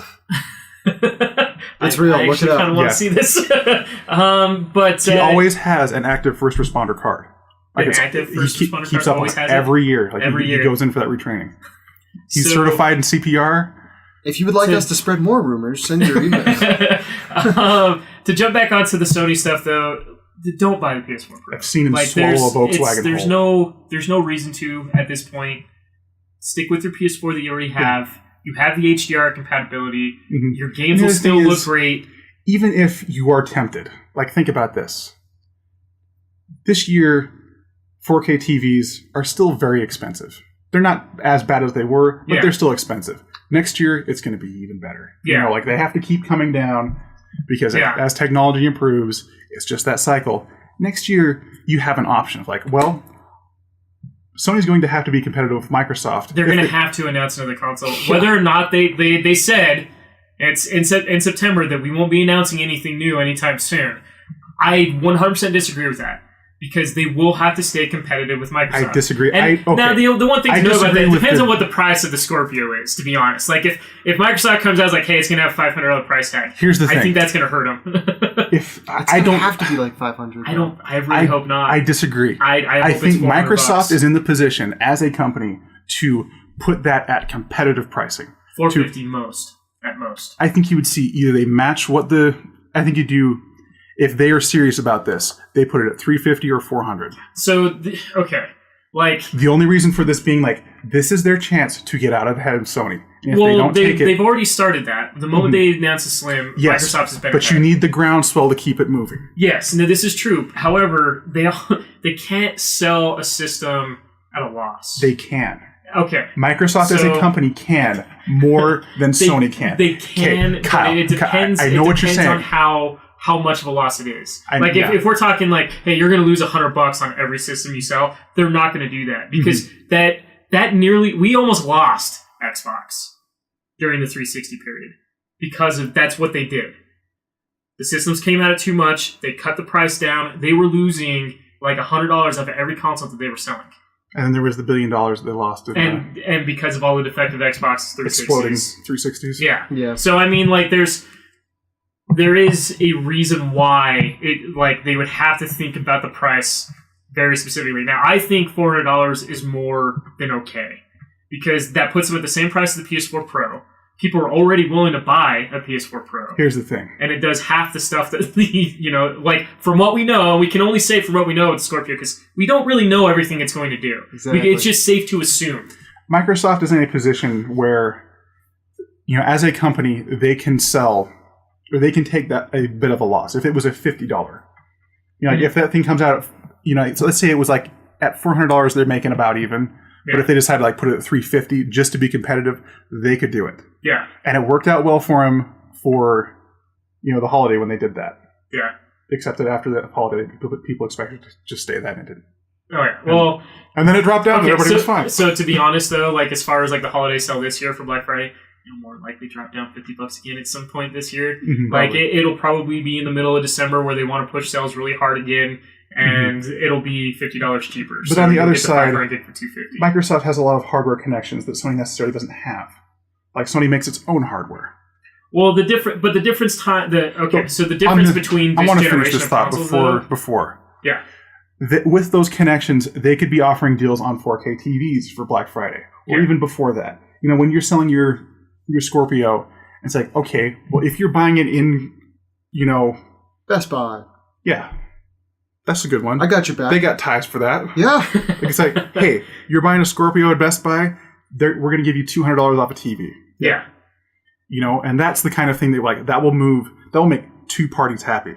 It's real. Look it up. I kind of want to see this. But he always has an active first responder card. Like active first responder card keeps up always has every year. Like every year he goes in for that retraining. He's certified in CPR. If you would like us to spread more rumors, send your email. To jump back onto the Sony stuff, though, don't buy the PS4 Pro. I've seen him swallow a Volkswagen. There's no reason to at this point. Stick with your PS4 that you already have. Yeah. You have the HDR compatibility. Mm-hmm. Your games will still look great. Even if you are tempted, like think about this. This year, 4K TVs are still very expensive. They're not as bad as they were, but they're still expensive. Next year, it's going to be even better. Yeah. Like they have to keep coming down because as technology improves, it's just that cycle. Next year, you have an option of like, well, Sony's going to have to be competitive with Microsoft. They're going to have to announce another console. Whether or not they said it's in September that we won't be announcing anything new anytime soon. I 100% disagree with that because they will have to stay competitive with Microsoft. I disagree. Now, the one thing to know about that, it depends on what the price of the Scorpio is, to be honest. Like, if Microsoft comes out like, hey, it's going to have a $500 price tag, here's the thing. I think that's going to hurt them. I don't have to be like $500. I really hope not. I disagree. I think Microsoft is in the position as a company to put that at competitive pricing. $450 at most. I think you would see either they match I think you do. If they are serious about this, they put it at $350 or $400. So, like the only reason for this being like this is their chance to get out ahead of Sony. And if they've already started that. The moment they announced the Slim, Microsoft has been. But you need the groundswell to keep it moving. Yes, no, this is true. However, they can't sell a system at a loss. They can. Okay. Microsoft as a company can more than Sony can. They can. Kyle, it depends. I know what you're saying. On how much of a loss it is. If we're talking like, hey, you're going to lose $100 on every system you sell, they're not going to do that because we almost lost Xbox during the 360 period because that's what they did. The systems came out at too much. They cut the price down. They were losing like $100 off of every console that they were selling. And then there was the $1 billion they lost. And because of all the defective Xbox 360s. Exploding 360s. Yeah. So, I mean, like, there is a reason why they would have to think about the price very specifically. Now, I think $400 is more than okay because that puts them at the same price as the PS4 Pro. People are already willing to buy a PS4 Pro. Here's the thing. And it does half the stuff that, from what we know, we can only say from what we know with Scorpio because we don't really know everything it's going to do. Exactly. It's just safe to assume. Microsoft is in a position where, as a company, they can sell or they can take that a bit of a loss. If it was a $50, if that thing comes out, so let's say it was like at $400, they're making about even. But if they decided to put it at $350 just to be competitive, they could do it. Yeah. And it worked out well for them for, the holiday when they did that. Yeah. Except that after the holiday, people expected to just stay that and it didn't. Oh, yeah. Well. And then it dropped down and everybody was fine. So to be honest, though, as far as the holiday sale this year for Black Friday, it'll more likely drop down $50 again at some point this year. Mm-hmm, it'll probably be in the middle of December where they want to push sales really hard again. and it'll be $50 cheaper. But on the other side, for $250. Microsoft has a lot of hardware connections that Sony necessarily doesn't have. Like Sony makes its own hardware. Well, the difference between I want this to finish this generation of thought consoles, before. Yeah. With those connections, they could be offering deals on 4K TVs for Black Friday, or even before that. You know, when you're selling your Scorpio, it's like, okay, well, if you're buying it in, you know, Best Buy. Yeah, that's a good one. I got your back. They got ties for that. Yeah. It's like, hey, you're buying a Scorpio at Best Buy, we're going to give you $200 off a TV. Yeah. You know, and that's the kind of thing that will make two parties happy.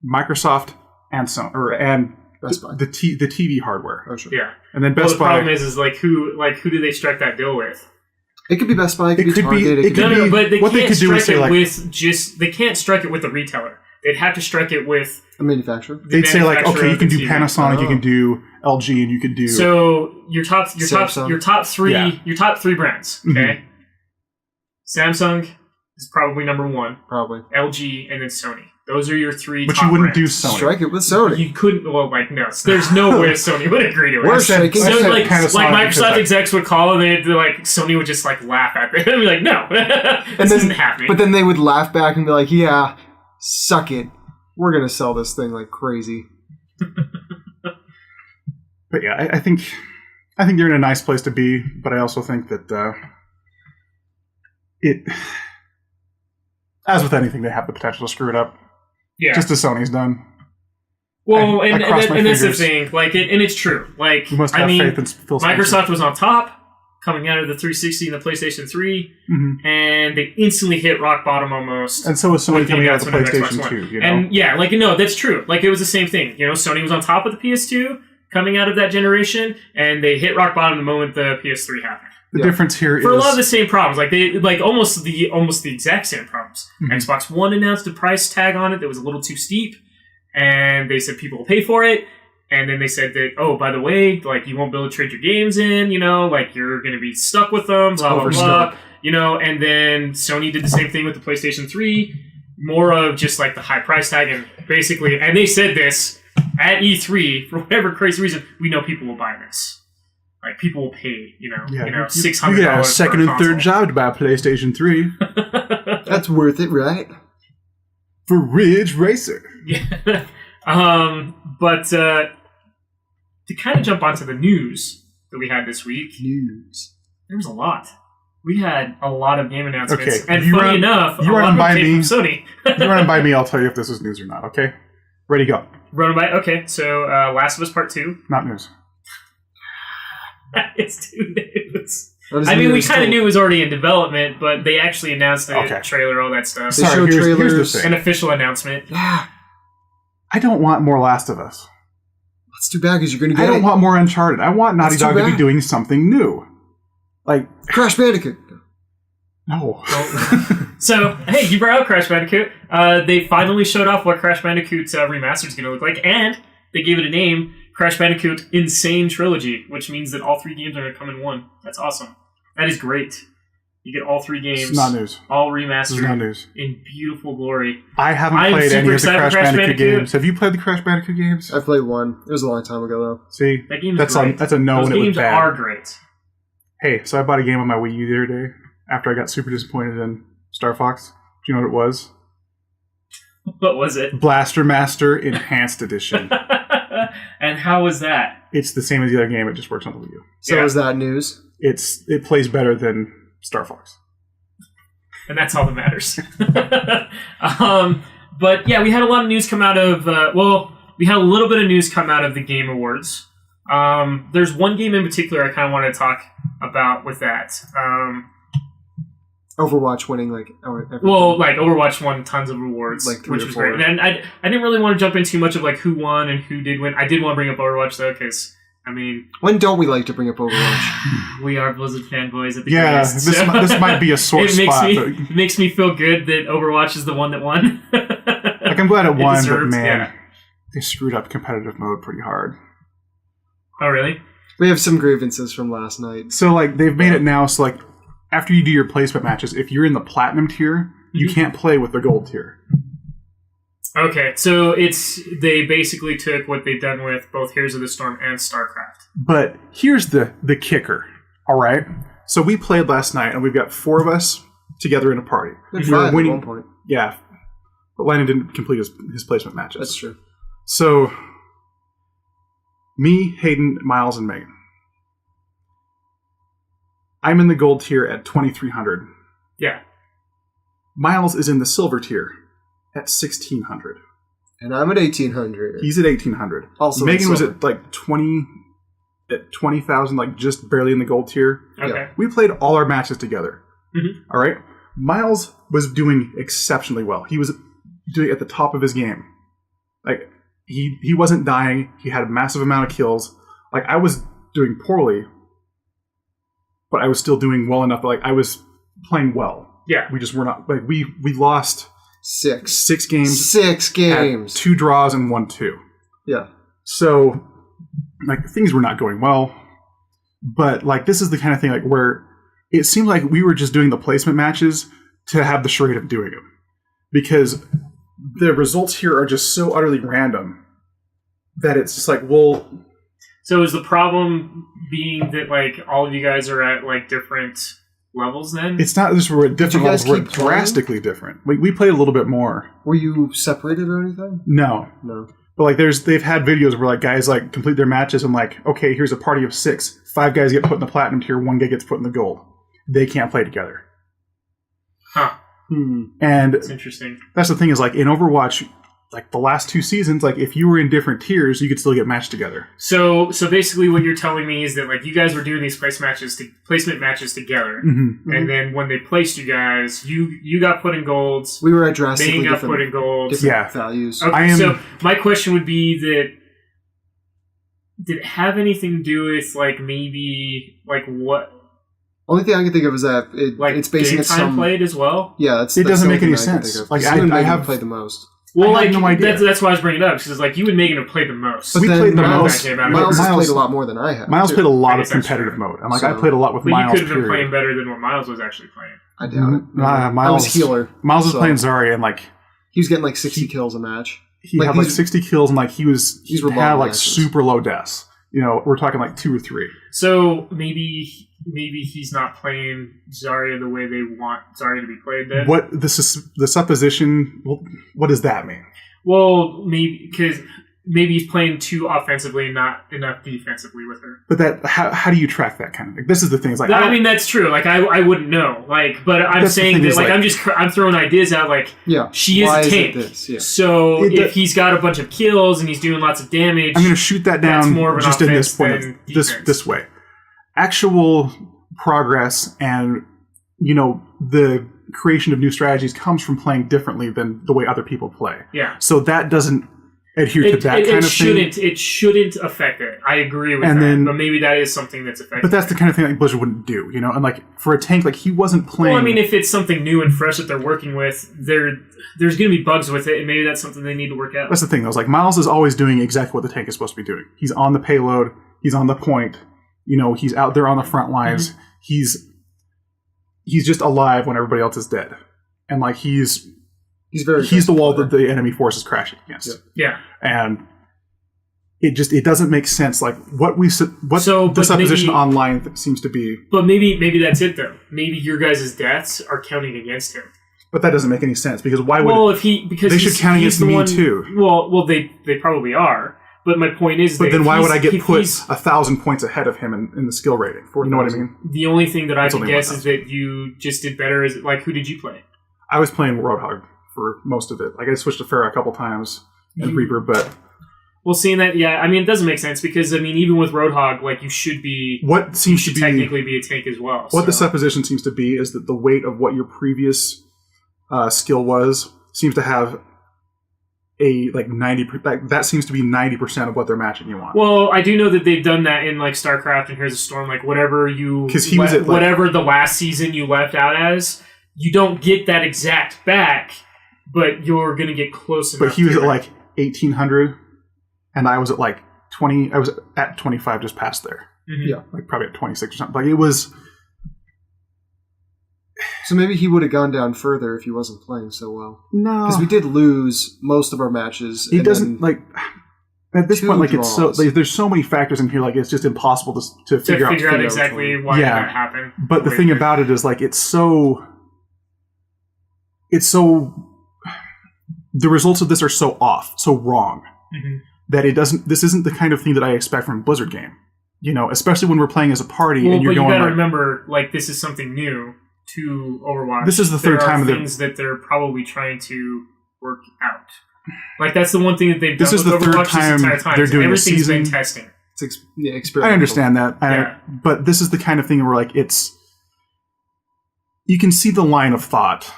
Microsoft and Best Buy. the TV hardware. Oh, sure. Yeah. And then Best Buy. The problem is who do they strike that deal with? It could be Best Buy. It could be Target. But they what they can't could do is strike say, it like, with they can't strike it with the retailer. They'd have to strike it with a manufacturer. They'd say like, okay, you can do TV. Panasonic, you can do LG, and you can do. So your top three brands. Okay. Mm-hmm. Samsung is probably number one. Probably. LG and then Sony. Those are your three. But top you wouldn't brands. do Sony. Strike it with Sony. You couldn't. Well, like no, there's no way Sony would agree to it. We're shaking. So, like Panasonic Microsoft execs would call and they'd like Sony would just like laugh at them and be like, no, this isn't happening. But then they would laugh back and be like, yeah, suck it. We're gonna sell this thing like crazy. But yeah, I think they're in a nice place to be. But I also think that as with anything, they have the potential to screw it up. Yeah. Just as Sony's done. Well, I and that's the thing. Like, and it's true. Like, you must have faith in Phil Spencer. Microsoft was on top coming out of the 360 and the PlayStation 3, and they instantly hit rock bottom almost. And so was Sony coming out of the PlayStation PlayStation 2. You know? And yeah, like, no, that's true. Like, it was the same thing. You know, Sony was on top of the PS2 coming out of that generation, and they hit rock bottom the moment the PS3 happened. The difference here for a lot of the same problems, like they like almost the exact same problems. Xbox One announced a price tag on it that was a little too steep, and they said people will pay for it. And then they said that, oh, by the way, like you won't be able to trade your games in, you know, like you're going to be stuck with them, blah blah blah, you know. And then Sony did the same thing with the PlayStation 3, more of just like the high price tag, and basically, and they said this at E3 for whatever crazy reason, we know people will buy this. Like people will pay, $600. You get a second and third job to buy a PlayStation 3. That's worth it, right? For Ridge Racer. Yeah. But to kind of jump onto the news that we had this week, there was a lot. We had a lot of game announcements, okay, and funny enough, a lot of them came from Sony. You run it by me, I'll tell you if this is news or not. Okay, ready, go. Run it by. Okay, so Last of Us Part 2. Not news. It's too news. I mean, we kind of knew it was already in development, but they actually announced a trailer, all that stuff. They showed trailers. Here's the thing. An official announcement. Yeah. I don't want more Last of Us. That's too bad because you're going to get I don't want more Uncharted. I want Naughty Dog to be doing something new. Like Crash Bandicoot. No. So, hey, you brought up Crash Bandicoot. They finally showed off what Crash Bandicoot Remastered is going to look like, and they gave it a name, Crash Bandicoot Insane Trilogy, which means that all three games are going to come in one. That's awesome. That is great. You get all three games. It's not news. All remastered. It's not news. In beautiful glory. I haven't played any of the Crash Bandicoot games. Have you played the Crash Bandicoot games? I played one. It was a long time ago, though. See? That game is great. That's a no Those when it was bad. Those games are great. Hey, so I bought a game on my Wii U the other day after I got super disappointed in Star Fox. Do you know what it was? What was it? Blaster Master Enhanced Edition. And how was that? It's the same as the other game. It just works on the Wii U. So is that news? It plays better than Star Fox. And that's all that matters. But yeah, we had a lot of news come out of... we had a little bit of news come out of the Game Awards. There's one game in particular I kind of want to talk about with that. Overwatch winning everything. Well, like Overwatch won tons of awards, which was great. And I didn't really want to jump into too much of like who won and who did win. I did want to bring up Overwatch though, because I mean, when don't we like to bring up Overwatch? We are Blizzard fanboys at the greatest. This might be a sore spot. It makes me feel good that Overwatch is the one that won. Like I'm glad it won, but man, they screwed up competitive mode pretty hard. Oh really? We have some grievances from last night. So like they've made it now so like after you do your placement matches, if you're in the platinum tier, you can't play with the gold tier. Okay, so they basically took what they've done with both Heroes of the Storm and StarCraft. But here's the kicker. All right. So we played last night, and we've got 4 of us together in a party. We had 5 at one point. Yeah, but Landon didn't complete his placement matches. That's true. So me, Hayden, Miles, and Megan. I'm in the gold tier at 2,300. Yeah. Miles is in the silver tier at 1,600. And I'm at 1,800. He's at 1,800. Also, Megan was at like 20,000, like just barely in the gold tier. Okay. We played all our matches together. Mm-hmm. All right. Miles was doing exceptionally well. He was doing at the top of his game. Like he wasn't dying. He had a massive amount of kills. Like I was doing poorly, but I was still doing well enough. Like I was playing well. Yeah. We just were not like we lost 6 games. 6 games. 2 draws and 1-2. Yeah. So like things were not going well. But like this is the kind of thing like where it seemed like we were just doing the placement matches to have the charade of doing them. Because the results here are just so utterly random that it's just like, well... So is the problem being that, like, all of you guys are at, like, different levels then? It's not just we're at different levels. We're keep playing? drastically different. We played a little bit more. Were you separated or anything? No. No. But like they've had videos where like guys like complete their matches and like, okay, here's a party of 6. 5 guys get put in the platinum tier, 1 guy gets put in the gold. They can't play together. Huh. And That's interesting. That's the thing is like in Overwatch, like the last 2 seasons, like if you were in different tiers, you could still get matched together. So basically what you're telling me is that like you guys were doing these placement matches together, and then when they placed you guys, you got put in golds. We were at drastically Megan got different, put in golds. different values. Okay, so my question would be that did it have anything to do with like maybe like what? Only thing I can think of is that it's basing game time played as well. Yeah, it doesn't make any sense. Like I have played the most. Well, I have no idea. That's why I was bringing it up because like you and Megan have played the most. But we played the most. Miles has played a lot more than I have. Miles played a lot of competitive mode. And like I played a lot with but Miles. You could have been playing better than what Miles was actually playing. I doubt it. Miles, I was healer. Miles was playing Zarya and like he was getting like 60 kills a match. He had like 60 kills and like he had like matches. super low deaths. You know, we're talking like 2 or 3. So maybe he's not playing Zarya the way they want Zarya to be played then? What the supposition, well, what does that mean? Well, maybe he's playing too offensively and not enough defensively with her. But how do you track that kind of thing? This is the thing. It's like I mean, that's true. Like I wouldn't know. Like, but I'm saying that like I'm throwing ideas out. Like, yeah, she is a tank. Yeah. So if he's got a bunch of kills and he's doing lots of damage, I'm going to shoot that down more of just in this point. This way, actual progress and the creation of new strategies comes from playing differently than the way other people play. Yeah. So that doesn't adhere to that kind of thing. It shouldn't affect it. I agree with that. But maybe that is something that's affecting. But that's the kind of thing like Blizzard wouldn't do, And like for a tank, like he wasn't playing. Well, I mean, if it's something new and fresh that they're working with, there's going to be bugs with it, and maybe that's something they need to work out. That's the thing, though. Like Miles is always doing exactly what the tank is supposed to be doing. He's on the payload. He's on the point. He's out there on the front lines. Mm-hmm. He's just alive when everybody else is dead. And like he's the wall that the enemy force is crashing against. Yeah. And it doesn't make sense. Like the supposition online seems to be. But maybe that's it though. Maybe your guys' deaths are counting against him. But that doesn't make any sense because why would? Well, because they should count against me too. Well, they probably are. But my point is, but then why would I get put 1,000 points ahead of him in the skill rating? You know what I mean? The only thing that I can guess is that you just did better. Is like who did you play? I was playing Roadhog for most of it. Like I switched to Pharah a couple times and Reaper, but seeing that, yeah, I mean it doesn't make sense because I mean even with Roadhog, like you should be technically be a tank as well. What the supposition seems to be is that the weight of what your previous skill seems to have a like 90%. That seems to be 90% of what they're matching you on. Well, I do know that they've done that in like StarCraft and Heroes of Storm. Like whatever whatever the last season you left out as, you don't get that exact back, but you're gonna get close enough. But he was at like 1,800, and I was at like 20. I was at 25, just past there. Mm-hmm. Yeah, like probably at 26 or something. Like it was. So maybe he would have gone down further if he wasn't playing so well. No, Because we did lose most of our matches. he and doesn't then at this two point. Like it's so draws. there's so many factors in here. Like it's just impossible to To figure figure out out. exactly why Yeah. that happened. But the thing about it is like it's so. The results of this are so off, so wrong, that it doesn't. This isn't the kind of thing that I expect from a Blizzard game. Especially when we're playing as a party and you're but you going. gotta Like, remember, like, this is something new to Overwatch. This is the third time there are things that they're probably trying to work out. Like, that's the one thing that they've done. This is with the third Overwatch time this entire time. they're doing a Everything's season. been testing. it's experimental. I understand that, Yeah. but this is the kind of thing where like it's. You can see the line of thought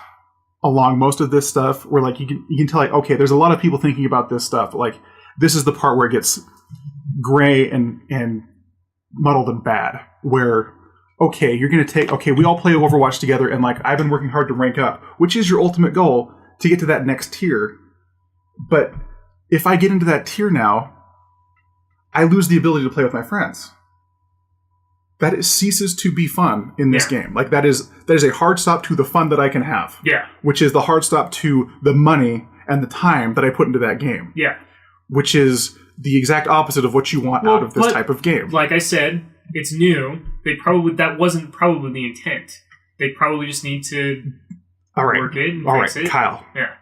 along most of this stuff, where like you can tell like, okay, there's a lot of people thinking about this stuff. Like this is the part where it gets gray and muddled and bad. Where okay, you're gonna we all play Overwatch together, and like I've been working hard to rank up, which is your ultimate goal to get to that next tier. But if I get into that tier now, I lose the ability to play with my friends. That ceases to be fun in this game. Like that is a hard stop to the fun that I can have. Yeah. Which is the hard stop to the money and the time that I put into that game. Yeah. Which is the exact opposite of what you want out of this type of game. Like I said, it's new. That wasn't probably the intent. They probably just need to work it and fix it. Kyle. Yeah.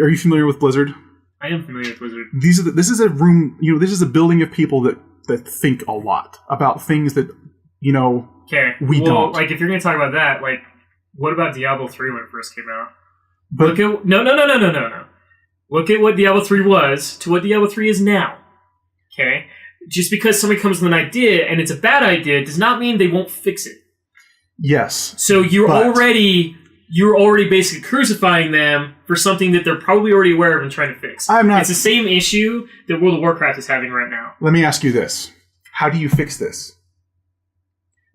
Are you familiar with Blizzard? I am familiar with Blizzard. This is a room, this is a building of people that think a lot about things that, Okay. we don't. Like, if you're going to talk about that, like, what about Diablo 3 when it first came out? But No. Look at what Diablo 3 was to what Diablo 3 is now. Okay? Just because somebody comes with an idea and it's a bad idea does not mean they won't fix it. yes. So you're already basically crucifying them for something that they're probably already aware of and trying to fix. I'm not. It's the same issue that World of Warcraft is having right now. Let me ask you this. How do you fix this?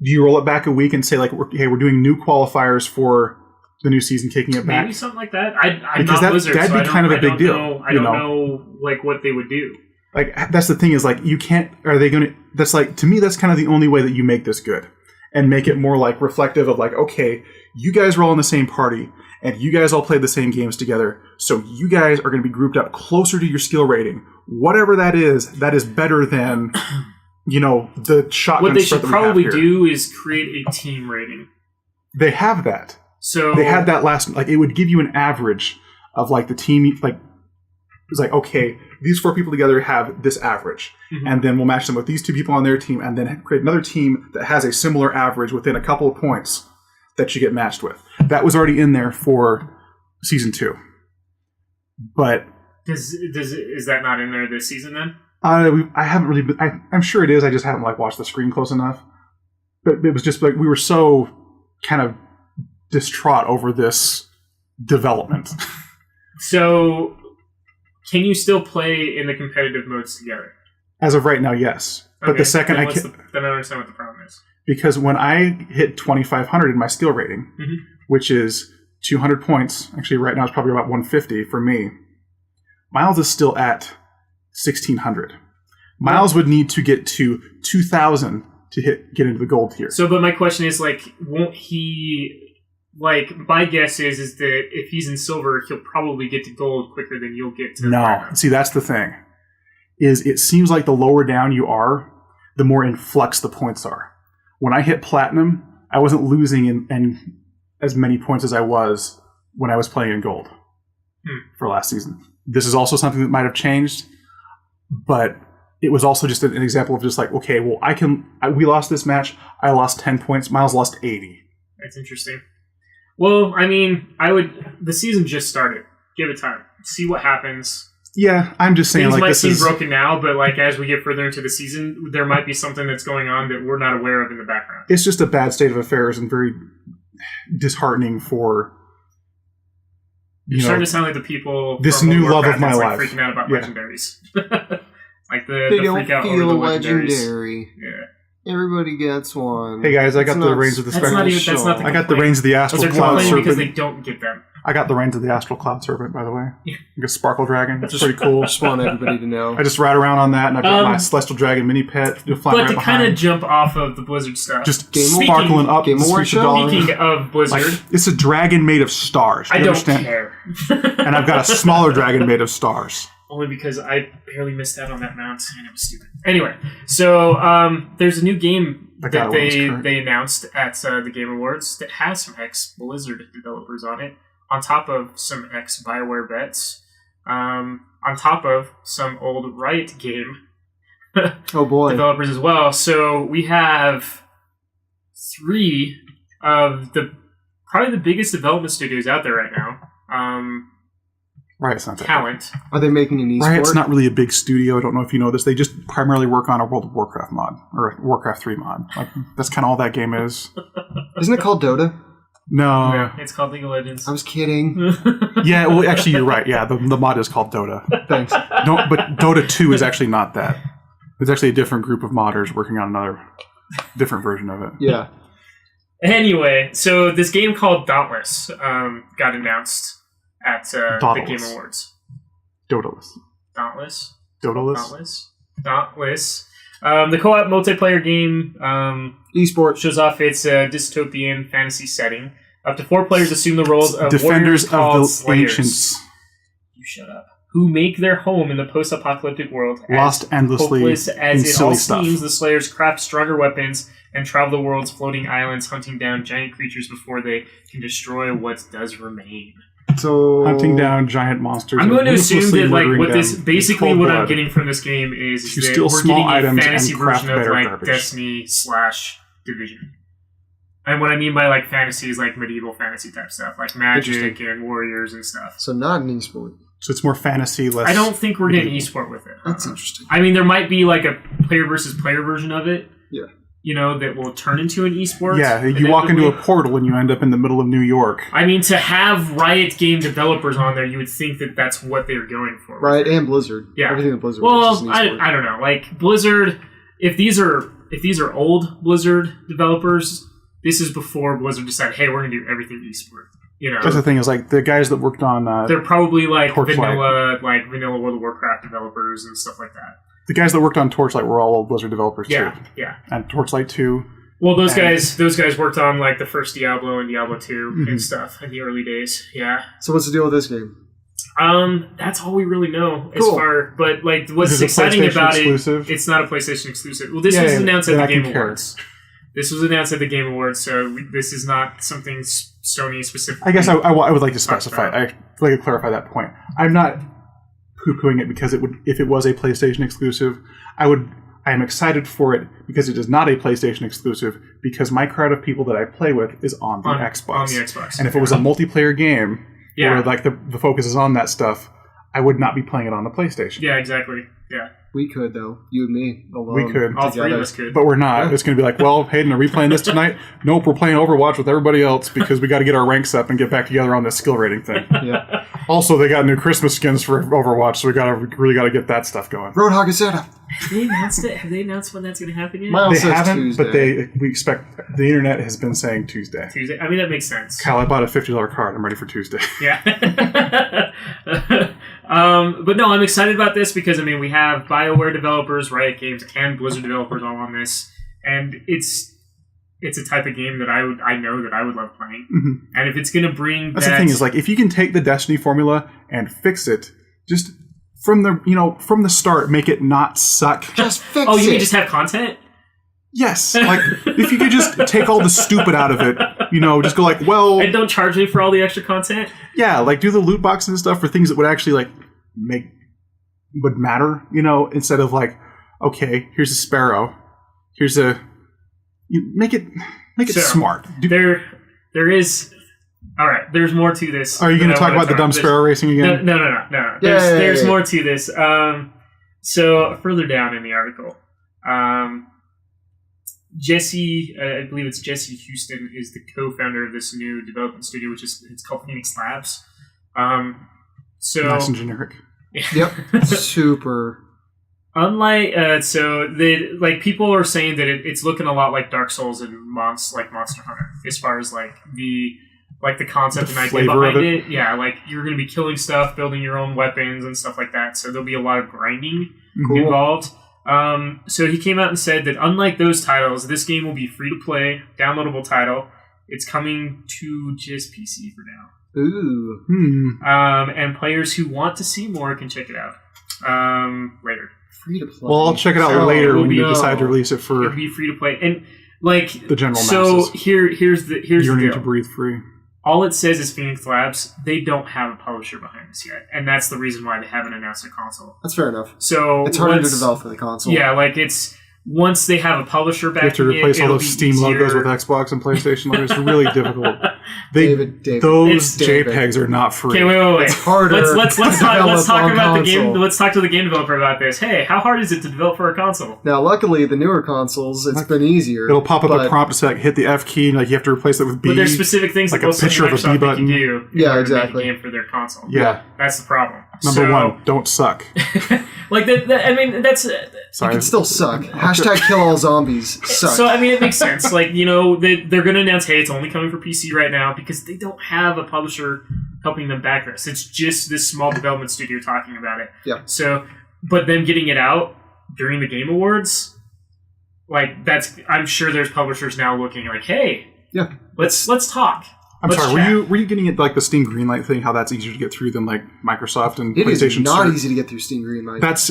Do you roll it back a week and say, like, we're doing new qualifiers for the new season, kicking it back? Maybe something like that. I'm Because not Blizzard, that'd so be kind of a big deal. I don't know, like, what they would do. Like, that's the thing is, like, you can't... Are they going to... That's, like, to me, that's kind of the only way that you make this good. And make it more, like, reflective of, like, okay, you guys are all in the same party, and you guys all played the same games together, so you guys are going to be grouped up closer to your skill rating. Whatever that is better than... the shotgun. What they should probably do do is create a team rating. They have that. So they had that last. Like it would give you an average of like the team. Like it's like okay, these 4 people together have this average, and then we'll match them with these 2 people on their team, and then create another team that has a similar average within a couple of points that you get matched with. That was already in there for season 2, but is that not in there this season then? I haven't really been, I'm sure it is. I just haven't like watched the screen close enough. But it was just like we were so kind of distraught over this development. So, can you still play in the competitive modes together? As of right now, yes. But Okay, the second then I can, then I don't understand what the problem is. because when I hit 2,500 in my skill rating, which is 200 points, actually right now it's probably about 150 for me. Miles is still at 1,600. Miles would need to get to 2,000 to get into the gold tier. So, but my question is, like, won't he... Like, my guess is that if he's in silver, he'll probably get to gold quicker than you'll get to... No. See, that's the thing. Is it seems like the lower down you are, the more in flux the points are. When I hit platinum, I wasn't losing in as many points as I was when I was playing in gold for last season. This is also something that might have changed. But it was also just an example of just like, okay, well, we lost this match. I lost 10 points. Miles lost 80. That's interesting. Well, I mean, the season just started. Give it time. See what happens. Yeah, I'm just saying, things like, might this seem is broken now, but like as we get further into the season, there might be something that's going on that we're not aware of in the background. It's just a bad state of affairs and very disheartening for. You're starting to sound like the people. This from new World of love of Warcraft my that's, life. Freaking out about legendaries. Like they the don't freak out feel over the legendaries. legendary. Yeah. Everybody gets one. Hey guys, I got It's the not reins of the That's spectral. not even. That's not the I got the complaint. reins of the astral Those are cloud complaining because they serpent. don't get them. I got the reins of the Astral Cloud Serpent, by the way. Like a Sparkle Dragon. It's pretty cool. Just want everybody to know. I just ride around on that, and I've got my Celestial Dragon mini pet flying But right to behind. kind of jump off of the Blizzard stuff, Just Speaking- sparkling up. Game the Award streets of show? dollars. speaking of Blizzard, Like, it's a dragon made of stars. I You don't understand? care. And I've got a smaller dragon made of stars. Only because I barely missed out on that mount, and it was stupid. Anyway, so there's a new game That that guy was they correct. announced at the Game Awards that has some ex-Blizzard developers on it, on top of some ex-BioWare vets, on top of some old Riot game Oh boy. developers as well. So we have 3 of probably the biggest development studios out there right now. Right, it's not that. Talent. Are they making an esport? Right, it's not really a big studio. I don't know if you know this. They just primarily work on a World of Warcraft mod or a Warcraft 3 mod. Like, that's kind of all that game is. Isn't it called Dota? No. Yeah, it's called League of Legends. I was kidding. Yeah, well, actually, you're right. Yeah, the mod is called Dota. Thanks. No, but Dota 2 is actually not that. It's actually a different group of modders working on another different version of it. Yeah. Anyway, so this game called Dauntless got announced at the Dauntless. Game Awards. Dodaless. Dauntless? Dodaless? Dauntless. The co-op multiplayer game Esport. shows off its dystopian fantasy setting. Up to 4 players assume the roles of Defenders warriors called of the Slayers. Ancients. You shut up. Who make their home in the post-apocalyptic world. Lost endlessly hopeless in as it silly all stuff. seems, the Slayers craft stronger weapons and travel the world's floating islands, hunting down giant creatures before they can destroy what does remain. So Hunting down giant monsters. I'm going to and assume ruthlessly that like murdering what this them in basically cold what I'm blood. getting from this game is To that steal we're small getting a items fantasy and craft version of better like garbage. Destiny / Division. And what I mean by like fantasy is like medieval fantasy type stuff, like magic Interesting. and warriors and stuff. So not an esport. So it's more fantasy, less. I don't think we're getting esport with it. That's interesting. I mean, there might be like a player versus player version of it. Yeah. You know, that will turn into an esport. Yeah, you walk into a portal and you end up in the middle of New York. I mean, to have Riot game developers on there, you would think that that's what they're going for. Right, and Blizzard. Yeah. Everything that Blizzard makes is Well, an esport. I don't know. Like Blizzard, if these are old Blizzard developers, this is before Blizzard decided, hey, we're gonna do everything esport. You know, That's the thing is like the guys that worked on they're probably like Torchlight. vanilla World of Warcraft developers and stuff like that. the guys that worked on Torchlight were all old Blizzard developers Yeah, too. yeah. And Torchlight 2. Well, those And- guys worked on like the first Diablo and Diablo 2 Mhm. and stuff in the early days. Yeah. So what's the deal with this game? That's all we really know as Cool. far. But like, what's Is it a exciting PlayStation about exclusive? it? It's not a PlayStation exclusive. Well, this Yeah, was yeah, announced then at I the can Game care. Awards. This was announced at the Game Awards, so this is not something Sony specific. I guess I would like to specify. Okay. I'd like to clarify that point. I'm not poo-pooing it because it would, if it was a PlayStation exclusive, I am excited for it because it is not a PlayStation exclusive because my crowd of people that I play with is on the Xbox. On the Xbox. And if it was a multiplayer game Yeah. where like the focus is on that stuff, I would not be playing it on the PlayStation. Yeah, exactly. Yeah. We could, though. You and me alone. We could. All three together. of us could. But we're not. It's going to be like, well, Hayden, are we playing this tonight? Nope, we're playing Overwatch with everybody else because we got to get our ranks up and get back together on this skill rating thing. Yeah. Also, they got new Christmas skins for Overwatch, so we really got to get that stuff going. Roadhog and Santa. Have they announced it? Have they announced when that's going to happen yet? Miles They says haven't, Tuesday. but we expect. The internet has been saying Tuesday. Tuesday. I mean, that makes sense. Kyle, I bought a $50 card. I'm ready for Tuesday. Yeah. But no, I'm excited about this because, I mean, we have BioWare developers, Riot Games, and Blizzard developers all on this. And it's a type of game that I know that I would love playing. Mhm. And if it's going to bring That's the thing is, like, if you can take the Destiny formula and fix it, just from the start, make it not suck. Just fix Oh, you it. mean just have content? Yes, like if you could just take all the stupid out of it, just go like, well, And don't charge me for all the extra content? yeah, like do the loot boxes and stuff for things that would actually like would matter, instead of like, okay, here's a sparrow, you make it So, smart. There is... All right, there's more to this. Are you going to than I talk wanna about the dumb There's- sparrow racing again? No. Yeah. There's more to this. So further down in the article, Jesse, I believe it's Jesse Houston, is the co-founder of this new development studio, it's called Phoenix Labs. So Nice and generic. Yep. Super. unlike people are saying that it's looking a lot like Dark Souls and Monster Hunter as far as like the like the concept and idea flavor behind of it. Yeah, like you're going to be killing stuff, building your own weapons and stuff like that. So there'll be a lot of grinding involved. So he came out and said that unlike those titles, this game will be free to play, downloadable title. It's coming to just PC for now. Ooh. And players who want to see more can check it out later. Free to play. Well, I'll check it out later when you decide to release it for It'll be free to play, and like the general so masses. here's the Yearning deal. to breathe free. All it says is Phoenix Labs. They don't have a publisher behind this yet, and that's the reason why they haven't announced a console. That's fair enough. So It's harder to develop for the console. Yeah, like it's once they have a publisher back. You have to replace all it'll those be Steam easier. logos with Xbox and PlayStation logos. It's really difficult. David, Those it's David. JPEGs are not free. Okay, wait. It's harder. Let's to talk develop on about the game. console. Let's talk to the game developer about this. Hey, how hard is it to develop for a console? Now, luckily, the newer consoles, it's been easier. It'll pop up a but- prompt to say, like, hit the F key, and like you have to replace it with B. But there's specific things like that a most of picture of a Microsoft B can button. do. in Yeah, order to exactly. make a game for their console. Yeah. That's the problem. Number one, don't suck. Like I mean, that's. It Sorry. can still suck. Hashtag kill all zombies. Suck. So I mean, it makes sense. Like they're going to announce, hey, it's only coming for PC right now because they don't have a publisher helping them back this. It's just this small development studio talking about it. Yeah. So, but them getting it out during the Game Awards, like I'm sure there's publishers now looking like, hey, yeah, let's talk. I'm Let's sorry, chat. were you getting it like the Steam Greenlight thing, how that's easier to get through than like Microsoft and it is PlayStation? not easy to get through Steam Greenlight. That's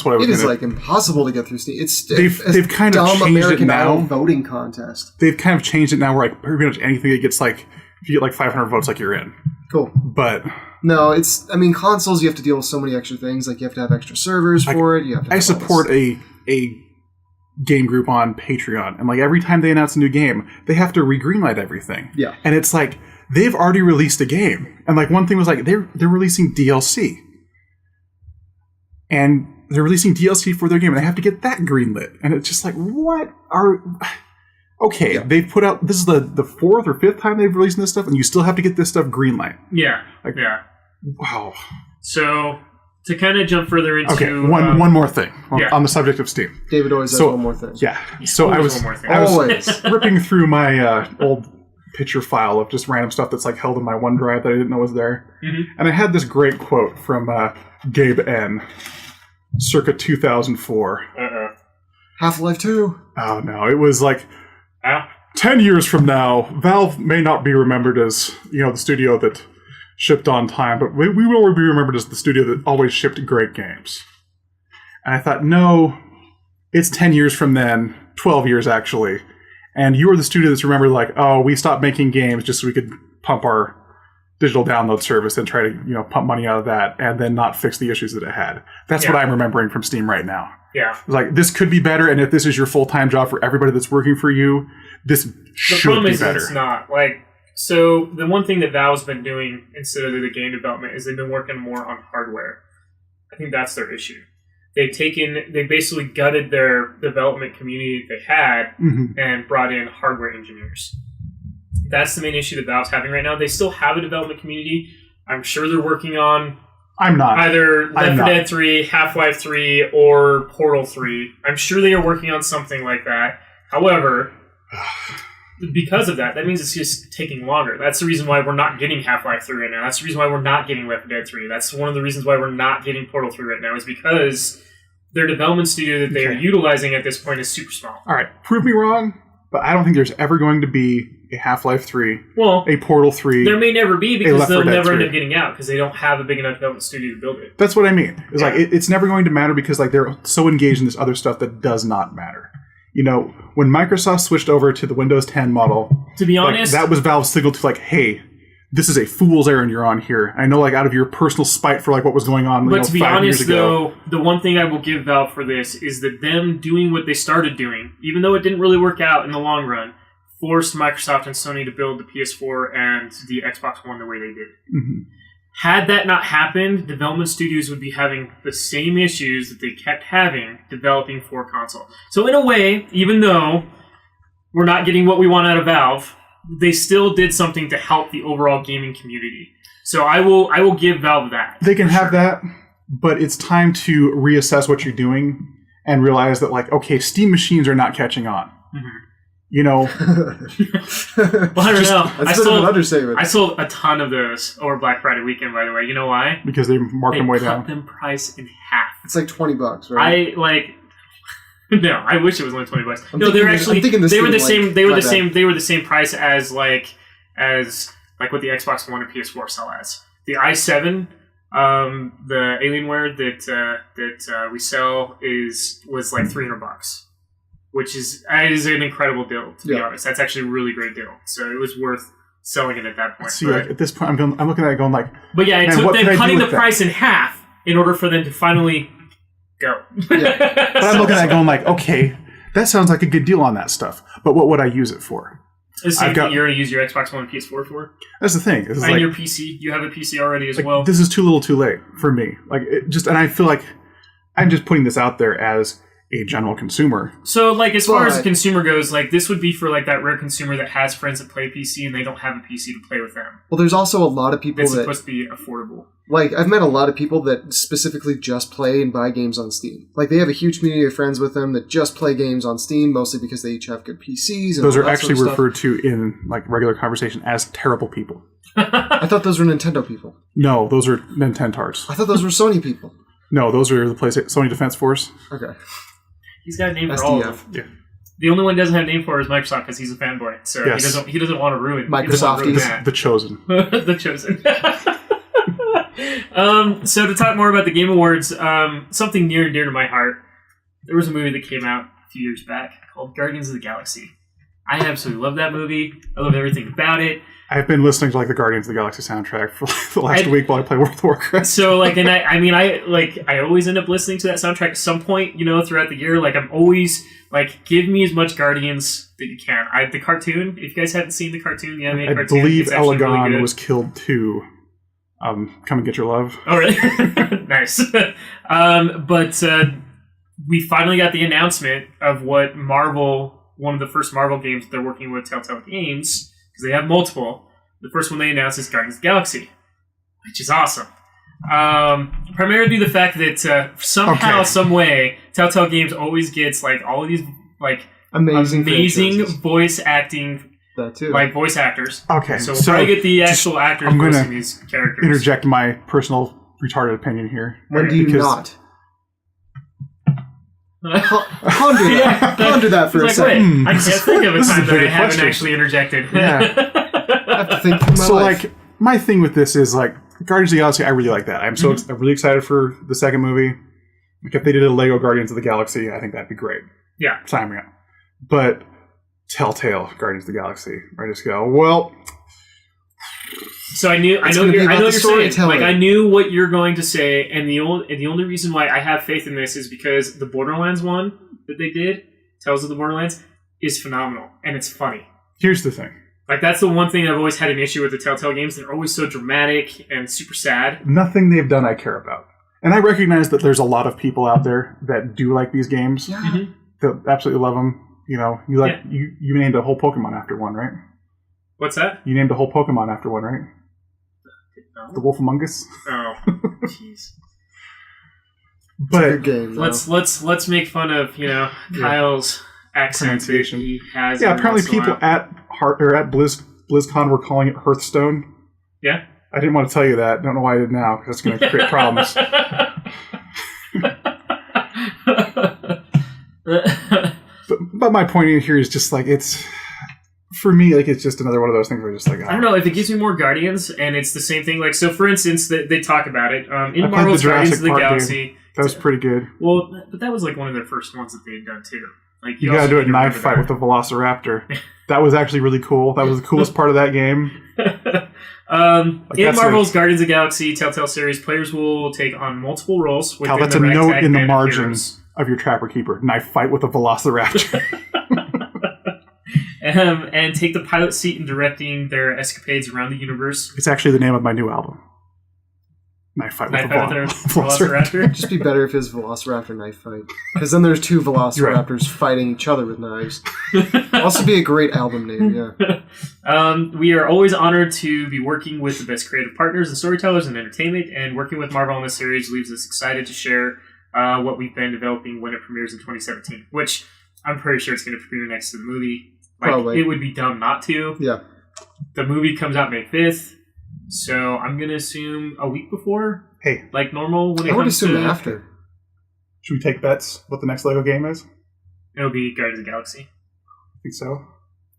what I was It is gonna, like impossible to get through Steam. It's They've kind of dumb changed American it now. Idol voting contest. They've kind of changed it now where like pretty much anything that gets like if you get like 500 votes, like you're in. Cool. But No, I mean, consoles, you have to deal with so many extra things. Like, you have to have extra servers for it. You have to I have all support this. a game group on Patreon, and like every time they announce a new game, they have to re-greenlight everything. Yeah. And it's like they've already released a game, and like one thing was like they're releasing DLC, and they're releasing DLC for their game, and they have to get that greenlit, and it's just like what are. Okay, Yeah. they've put out. This is the fourth or fifth time they've released this stuff, and you still have to get this stuff greenlight. Yeah. Like, Yeah. Wow. So to kind of jump further into Okay, one more thing yeah. on the subject of Steam. David always has So- one more thing. Yeah. So I always was one more thing. Always. ripping through my old picture file of just random stuff that's like held in my OneDrive that I didn't know was there, and I had this great quote from Gabe N. circa 2004. Half-Life 2. Oh no, it was like. Ah. 10 years from now, Valve may not be remembered as, the studio that shipped on time, but we will be remembered as the studio that always shipped great games. And I thought, no, it's 10 years from then, 12 years actually, and you are the studio that's remembered like, oh, we stopped making games just so we could pump our digital download service and try to, pump money out of that and then not fix the issues that it had. That's what I'm remembering from Steam right now. Yeah. It's like, this could be better, and if this is your full-time job for everybody that's working for you, this The should problem be is better. it's not. Like, so the one thing that Valve's been doing instead of the game development is they've been working more on hardware. I think that's their issue. They basically gutted their development community that they had and brought in hardware engineers. That's the main issue that Valve's having right now. They still have a development community. I'm sure they're working on I'm not. either Left 4 not. Dead 3, Half-Life 3, or Portal 3. I'm sure they are working on something like that. However, because of that means it's just taking longer. That's the reason why we're not getting Half-Life 3 right now. That's the reason why we're not getting Left 4 Dead 3. That's one of the reasons why we're not getting Portal 3 right now, is because their development studio that they are utilizing at this point is super small. All right, prove me wrong, but I don't think there's ever going to be a Half-Life 3, Well, a Portal 3. there may never be because Left 4 they'll Dead never 3. end up getting out because they don't have a big enough development studio to build it. That's what I mean. It's like it's never going to matter because like they're so engaged in this other stuff that does not matter. When Microsoft switched over to the Windows 10 model, To be honest, that was Valve's signal to like, hey, this is a fool's errand you're on here. I know, like, out of your personal spite for like what was going on, but to be 5 years honest, ago. though, the one thing I will give Valve for this is that them doing what they started doing, even though it didn't really work out in the long run, forced Microsoft and Sony to build the PS4 and the Xbox One the way they did. Had that not happened, development studios would be having the same issues that they kept having developing for console. So in a way, even though we're not getting what we want out of Valve, they still did something to help the overall gaming community. So I will give Valve that. They can have that, but it's time to reassess what you're doing and realize that, like, okay, Steam machines are not catching on. You know, Well, I don't know. That's a bit of an understatement. I sold a ton of those over Black Friday weekend, by the way. You know why? because they mark them way cut down. them price in half. It's like $20, right? No, I wish it was only $20. I'm No, they're thinking- actually I'm thinking the they were the same, same. like, They were my the bad. same. They were the same price as what the Xbox One and PS4 sell as. The i7, the Alienware that we sell was like $300, which is an incredible deal. To be Yeah. honest, that's actually a really great deal. So it was worth selling it at that point. See, but, like, at this point, I'm looking at it going like, but yeah, it man, took what could I them do cutting the with that? price in half in order for them to finally go. Yeah. but I'm looking at it going like, okay, that sounds like a good deal on that stuff. But what would I use it for? The same I've got- thing you're going to use your Xbox One and PS4 for. That's the thing. This is And like, your PC. You have a PC already as like, well. this is too little too late for me. Like, and I feel like I'm just putting this out there as a general consumer. So, like, as far as the But- consumer goes, like, this would be for, like, that rare consumer that has friends that play PC and they don't have a PC to play with them. Well, there's also a lot of people It's that, supposed to be affordable. like, I've met a lot of people that specifically just play and buy games on Steam. Like, they have a huge community of friends with them that just play games on Steam, mostly because they each have good PCs. And Those all are that actually sort of stuff. referred to in like regular conversation as terrible people. I thought those were Nintendo people. No, those are Nintendards. I thought those were Sony people. No, those are the Sony Defense Force. Okay. He's got a name for all of SDF. them. Yeah. The only one he doesn't have a name for is Microsoft because he's a fanboy. So Yes. he doesn't want to ruin he doesn't want to ruin Microsofties. that. The Chosen. The Chosen. So to talk more about the Game Awards, something near and dear to my heart, there was a movie that came out a few years back called Guardians of the Galaxy. I absolutely love that movie. I love everything about it. I've been listening to like the Guardians of the Galaxy soundtrack for like, the last week while I play World of Warcraft. So like, and I always end up listening to that soundtrack at some point, throughout the year. Like I'm always like, give me as much Guardians that you can. The cartoon, if you guys haven't seen the cartoon, the animated I cartoon, believe it's actually really Elegon good. was killed too. Come and get your love. Oh, really? Nice. But we finally got the announcement of what one of the first Marvel games that they're working with Telltale Games, because they have multiple. The first one they announced is Guardians of the Galaxy, which is awesome. Primarily the fact that somehow, some way, Telltale Games always gets like all of these like Amazing franchises. voice acting, That too. like voice actors. Okay, So we'll probably get the actual actors I'm gonna voicing these characters. Interject my personal retarded opinion here. When do you because- not? Ponder that. Ponder that for a It's like, second. wait, I can't think of a This is a time that I bigger haven't question. actually interjected. I have to think through my So life. like my thing with this is like Guardians of the Galaxy. I really like that. I'm really excited for the second movie. Like if they did a Lego Guardians of the Galaxy, I think that'd be great. Yeah. Sign me up. But Telltale Guardians of the Galaxy, I just go, well, So I know gonna be what about you're the saying. storytelling. Like I knew what you're going to say, and the only reason why I have faith in this is because the Borderlands one that they did, Tales of the Borderlands, is phenomenal and it's funny. here's the thing. Like that's the one thing I've always had an issue with the Telltale games. They're always so dramatic and super sad. Nothing they've done I care about. And I recognize that there's a lot of people out there that do like these games, Yeah. Mhm. that absolutely love them. You know, you like you named a whole Pokemon after one, right? What's that? You named a whole Pokemon after one, right? No. The Wolf Among Us. Oh, jeez. Good But game. though. Let's make fun of Kyle's accent that Pronunciation. he has. yeah, every apparently once in a people while. at BlizzCon were calling it Hearthstone. Yeah. I didn't want to tell you that. Don't know why I did now, because it's going to create problems. But my point in here is just like it's for me, like it's just another one of those things where just like I don't know if it gives me more Guardians, and it's the same thing. Like, so for instance, they talk about it played in Marvel's the Guardians of Jurassic the Park Galaxy. that was pretty good. Well, but that was like one of their first ones that they had done too. Like, You got to also do a need to knife remember fight with a Velociraptor. That was actually really cool. That was the coolest part of that game. that. in that's Marvel's Guardians of the Galaxy Telltale series, players will take on multiple roles. Cal, within that's the a note ragtag in the band of margin heroes. of your Trapper Keeper. Knife fight with a Velociraptor. And take the pilot seat in directing their escapades around the universe. It's actually the name of my new album. Knife fight with Knife a fight with Velociraptor. Velociraptor. Just be better if it's Velociraptor knife fight. Because then there's two Velociraptors fighting each other with knives. Also be a great album name, yeah. We are always honored to be working with the best creative partners and storytellers in entertainment, and working with Marvel on this series leaves us excited to share what we've been developing when it premieres in 2017, which I'm pretty sure it's going to premiere next to the movie. Like, Probably. it would be dumb not to. Yeah. The movie comes out May 5th, so I'm going to assume a week before, Hey, like normal when it I would comes assume to... after. should we take bets what the next Lego game is? It'll be Guardians of the Galaxy. I think so.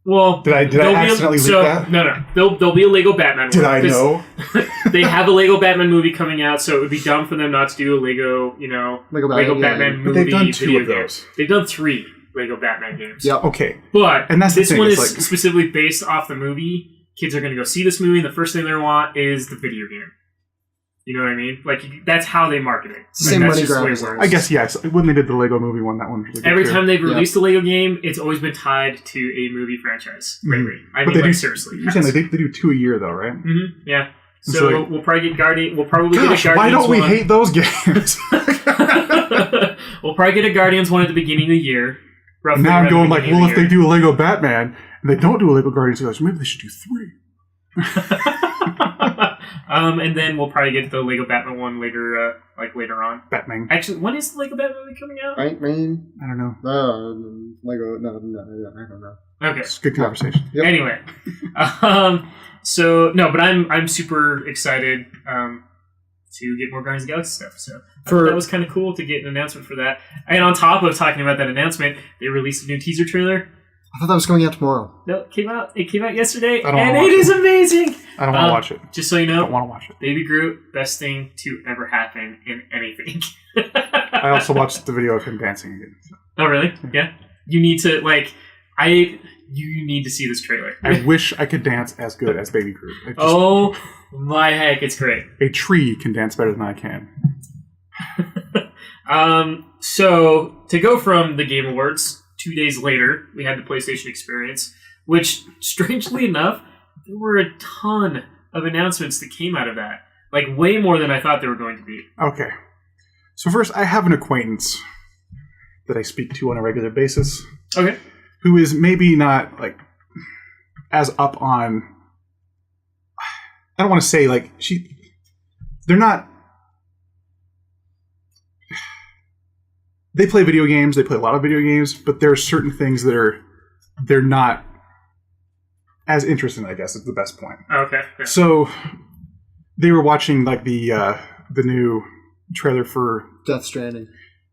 Well, Did I accidentally leak that? No. There'll be a Lego Batman Did one, I 'cause know? They have a Lego Batman movie coming out, so it would be dumb for them not to do a Lego, Lego Batman But movie they've done 2 video of game. those. They've done 3 Lego Batman games. Yep. Okay. But And that's the this thing, one it's is like- specifically based off the movie. Kids are going to go see this movie, and the first thing they want is the video game. You know what I mean? Like, that's how they market it. Same That's money just the way grab it as works. I guess, yes. When they did the Lego movie one, that one was really good Every too. time they've released a Lego game, it's always been tied to a movie franchise lately. I But mean, they do, seriously. You're saying they do 2 a year, though, right? Mm-hmm. Yeah. And So so, like- we'll probably get Guardian. We'll probably Gosh, get a why Guardians don't we one. hate those games? We'll probably get a Guardians one at the beginning of the year. Roughly Now I'm around the going like, beginning well, of if the they do a Lego Batman and they don't do a Lego Guardians of the Galaxy, maybe they should do 3. and then we'll probably get the Lego Batman one later, later on. Batman. Actually, when is the Lego Batman movie coming out? Right, man? I don't know. Lego. No, I don't know. Okay. It's a good conversation. Yep. Anyway, but I'm super excited to get more Guardians of the Galaxy stuff. So I thought that was kind of cool to get an announcement for that. And on top of talking about that announcement, they released a new teaser trailer. I thought that was coming out tomorrow. No, it came out yesterday, I don't and wanna it watch is amazing. I don't want to watch it. Just so you I know, don't want to watch it. Baby Groot, best thing to ever happen in anything. I also watched the video of him dancing again. So. Oh, really? Yeah. You need to you need to see this trailer. I wish I could dance as good as Baby Groot. Oh my heck, it's great. A tree can dance better than I can. So to go from the Game Awards, 2 days later, we had the PlayStation Experience, which, strangely enough, there were a ton of announcements that came out of that. Like, way more than I thought there were going to be. Okay. So first, I have an acquaintance that I speak to on a regular basis Okay. who is maybe not, like, as up on... I don't want to say, like, they're not... They play video games. They play a lot of video games, but there are certain things that they're not as interesting, I guess, is the best point. Okay. Yeah. So they were watching like the new trailer for Death Stranding.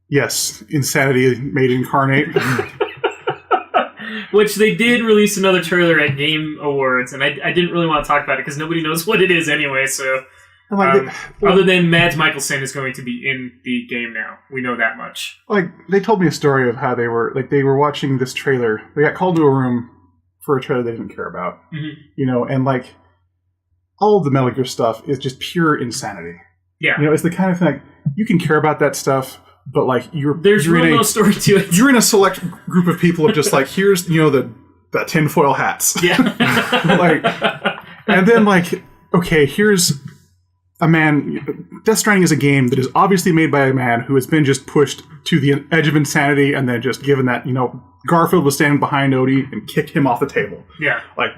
yes, Insanity Made Incarnate. Which they did release another trailer at Game Awards, and I didn't really want to talk about it because nobody knows what it is anyway, so... And, like, other than Mads Mikkelsen is going to be in the game now. We know that much. like they told me a story of how they were watching this trailer. They got called to a room for a trailer they didn't care about, and like all of the Metal Gear stuff is just pure insanity. Yeah. It's the kind of thing you can care about that stuff, but like there's you're really no story to it. You're in a select group of people of just like here's the tinfoil hats. Yeah. And then like okay, here's a man. Death Stranding is a game that is obviously made by a man who has been just pushed to the edge of insanity and then just given that Garfield was standing behind Odie and kicked him off the table. Yeah. Like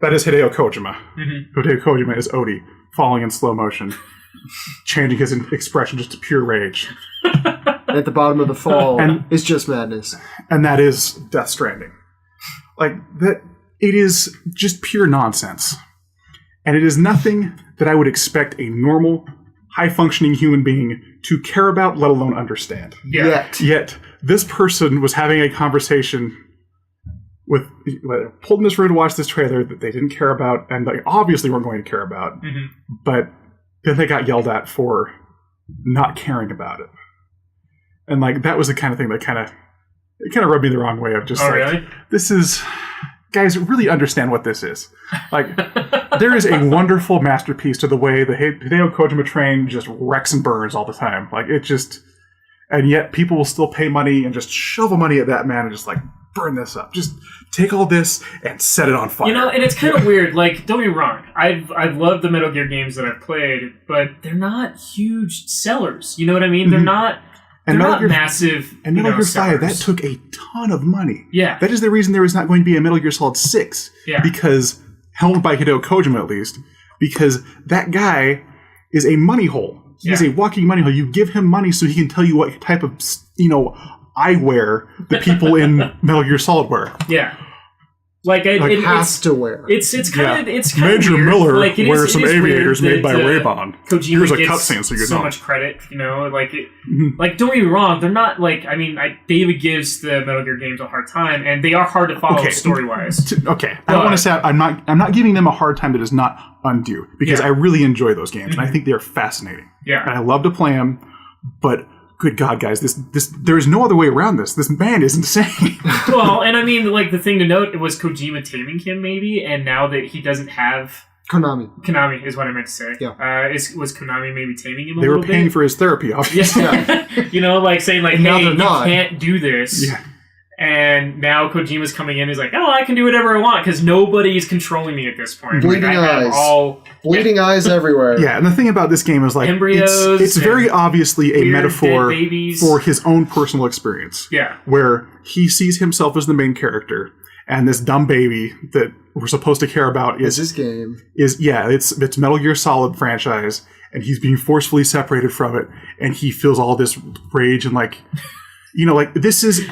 that is Hideo Kojima. Mm-hmm. Hideo Kojima is Odie falling in slow motion, changing his expression just to pure rage. At the bottom of the fall is just madness. And that is Death Stranding. Like that, it is just pure nonsense. And it is nothing that I would expect a normal, high-functioning human being to care about, let alone understand. Yeah. Yet, this person was having a conversation pulled in this room to watch this trailer that they didn't care about, and they obviously weren't going to care about, but then they got yelled at for not caring about it. And like that was the kind of thing that kind of rubbed me the wrong way of just really? This is... Guys, really understand what this is. Like, there is a wonderful masterpiece to the way the Hideo Kojima train just wrecks and burns all the time. Like, it just... And yet, people will still pay money and just shovel money at that man and just, like, burn this up. Just take all this and set it on fire. And it's kind of weird. Like, don't get me wrong. I've loved the Metal Gear games that I've played, but they're not huge sellers. You know what I mean? They're not... And they're not massive. And Metal Gear 5, that took a ton of money. Yeah. That is the reason there is not going to be a Metal Gear Solid 6. Yeah. Because, helmed by Hideo Kojima at least, because that guy is a money hole. He's a walking money hole. You give him money so he can tell you what type of, I wear the people in Metal Gear Solid wear. Yeah. Like, it has to wear. It's kind of Major weird. Miller like, wears some aviators made by Ray-Ban. Kojima Here's a gets cutscene so you so know. much credit, you know. Like, like don't get me wrong, they're not like. I mean, David gives the Metal Gear games a hard time, and they are hard to follow story wise. Okay, I don't want to say I'm not giving them a hard time that is not undue because I really enjoy those games and I think they are fascinating. Yeah, and I love to play them, but. Good God, guys! This there is no other way around this. This man is insane. Well, and I mean, like the thing to note, it was Kojima taming him, maybe, and now that he doesn't have Konami is what I meant to say. Yeah, was Konami maybe taming him? They were paying for his therapy, obviously. Yeah. You know, like saying like, now "Hey, you not. can't do this." Yeah. And now Kojima's coming in. He's like, "Oh, I can do whatever I want because nobody's controlling me at this point. Bleeding eyes, bleeding eyes everywhere." Yeah, and the thing about this game is like embryos. It's very obviously a metaphor for his own personal experience. Yeah, where he sees himself as the main character, and this dumb baby that we're supposed to care about is his game. It's Metal Gear Solid franchise, and he's being forcefully separated from it, and he feels all this rage and like. You know, like, this is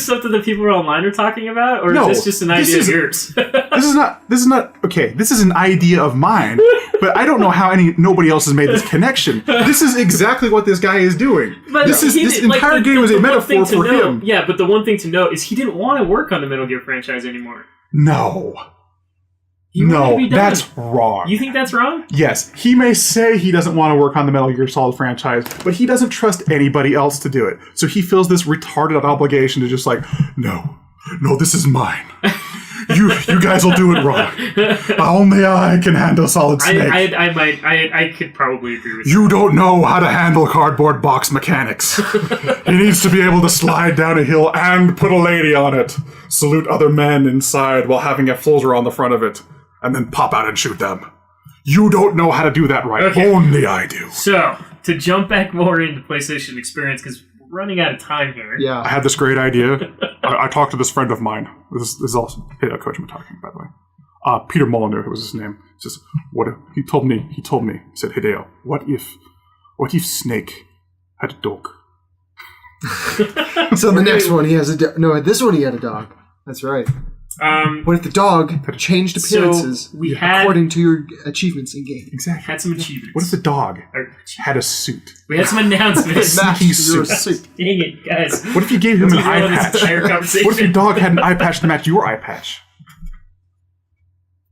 something that people online are talking about, or is this just an idea of yours? This is not okay. This is an idea of mine, but I don't know how nobody else has made this connection. This is exactly what this guy is doing. But this entire game is a metaphor for him. Yeah, but the one thing to note is he didn't want to work on the Metal Gear franchise anymore. No. No, that's wrong. You think that's wrong? Yes. He may say he doesn't want to work on the Metal Gear Solid franchise, but he doesn't trust anybody else to do it. So he feels this retarded obligation to just like, no, this is mine. You guys will do it wrong. Only I can handle Solid Snake. I could probably agree with you. You don't know how to handle cardboard box mechanics. He needs to be able to slide down a hill and put a lady on it. Salute other men inside while having a floater on the front of it. And then pop out and shoot them. You don't know how to do that right. Okay. Only I do. So, to jump back more into PlayStation Experience, because we're running out of time here. Yeah. I had this great idea. I talked to this friend of mine. This is also Hideo Kojima talking, by the way. Peter Molyneux was his name. He says, he told me, he said, Hideo, what if Snake had a dog? So the next one, he has this one he had a dog. That's right. What if the dog changed appearances according to your achievements in game? Exactly. Had some achievements. What if the dog had a suit? We had some announcements. Sneaky suit. Dang it, guys. What if you gave him an eye patch? What if your dog had an eye patch to match your eye patch?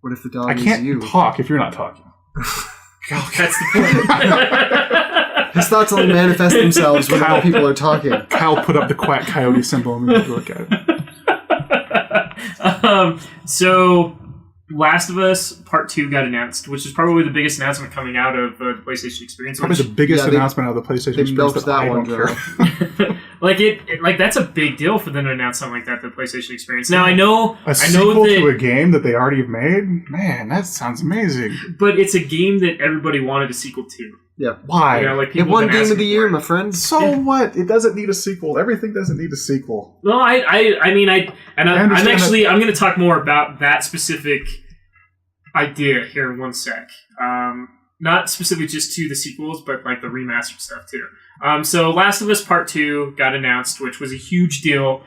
What if the dog I can't talk if you're not talking. That's the point. His thoughts only manifest themselves when other people are talking. Kyle put up the quack coyote symbol and we could look at it. So, Last of Us Part 2 got announced, which is probably the biggest announcement coming out of the PlayStation Experience. Probably the biggest announcement out of the PlayStation Experience, but I don't care. That's a big deal for them to announce something like that, the PlayStation Experience. Now, I know sequel to a game that they already have made? Man, that sounds amazing. But it's a game that everybody wanted a sequel to. Yeah. Why? You know, like it won Game of the Year, my friend. So what? It doesn't need a sequel. Everything doesn't need a sequel. No, I'm going to talk more about that specific idea here in one sec. Not specific just to the sequels, but like the remastered stuff too. So Last of Us Part 2 got announced, which was a huge deal.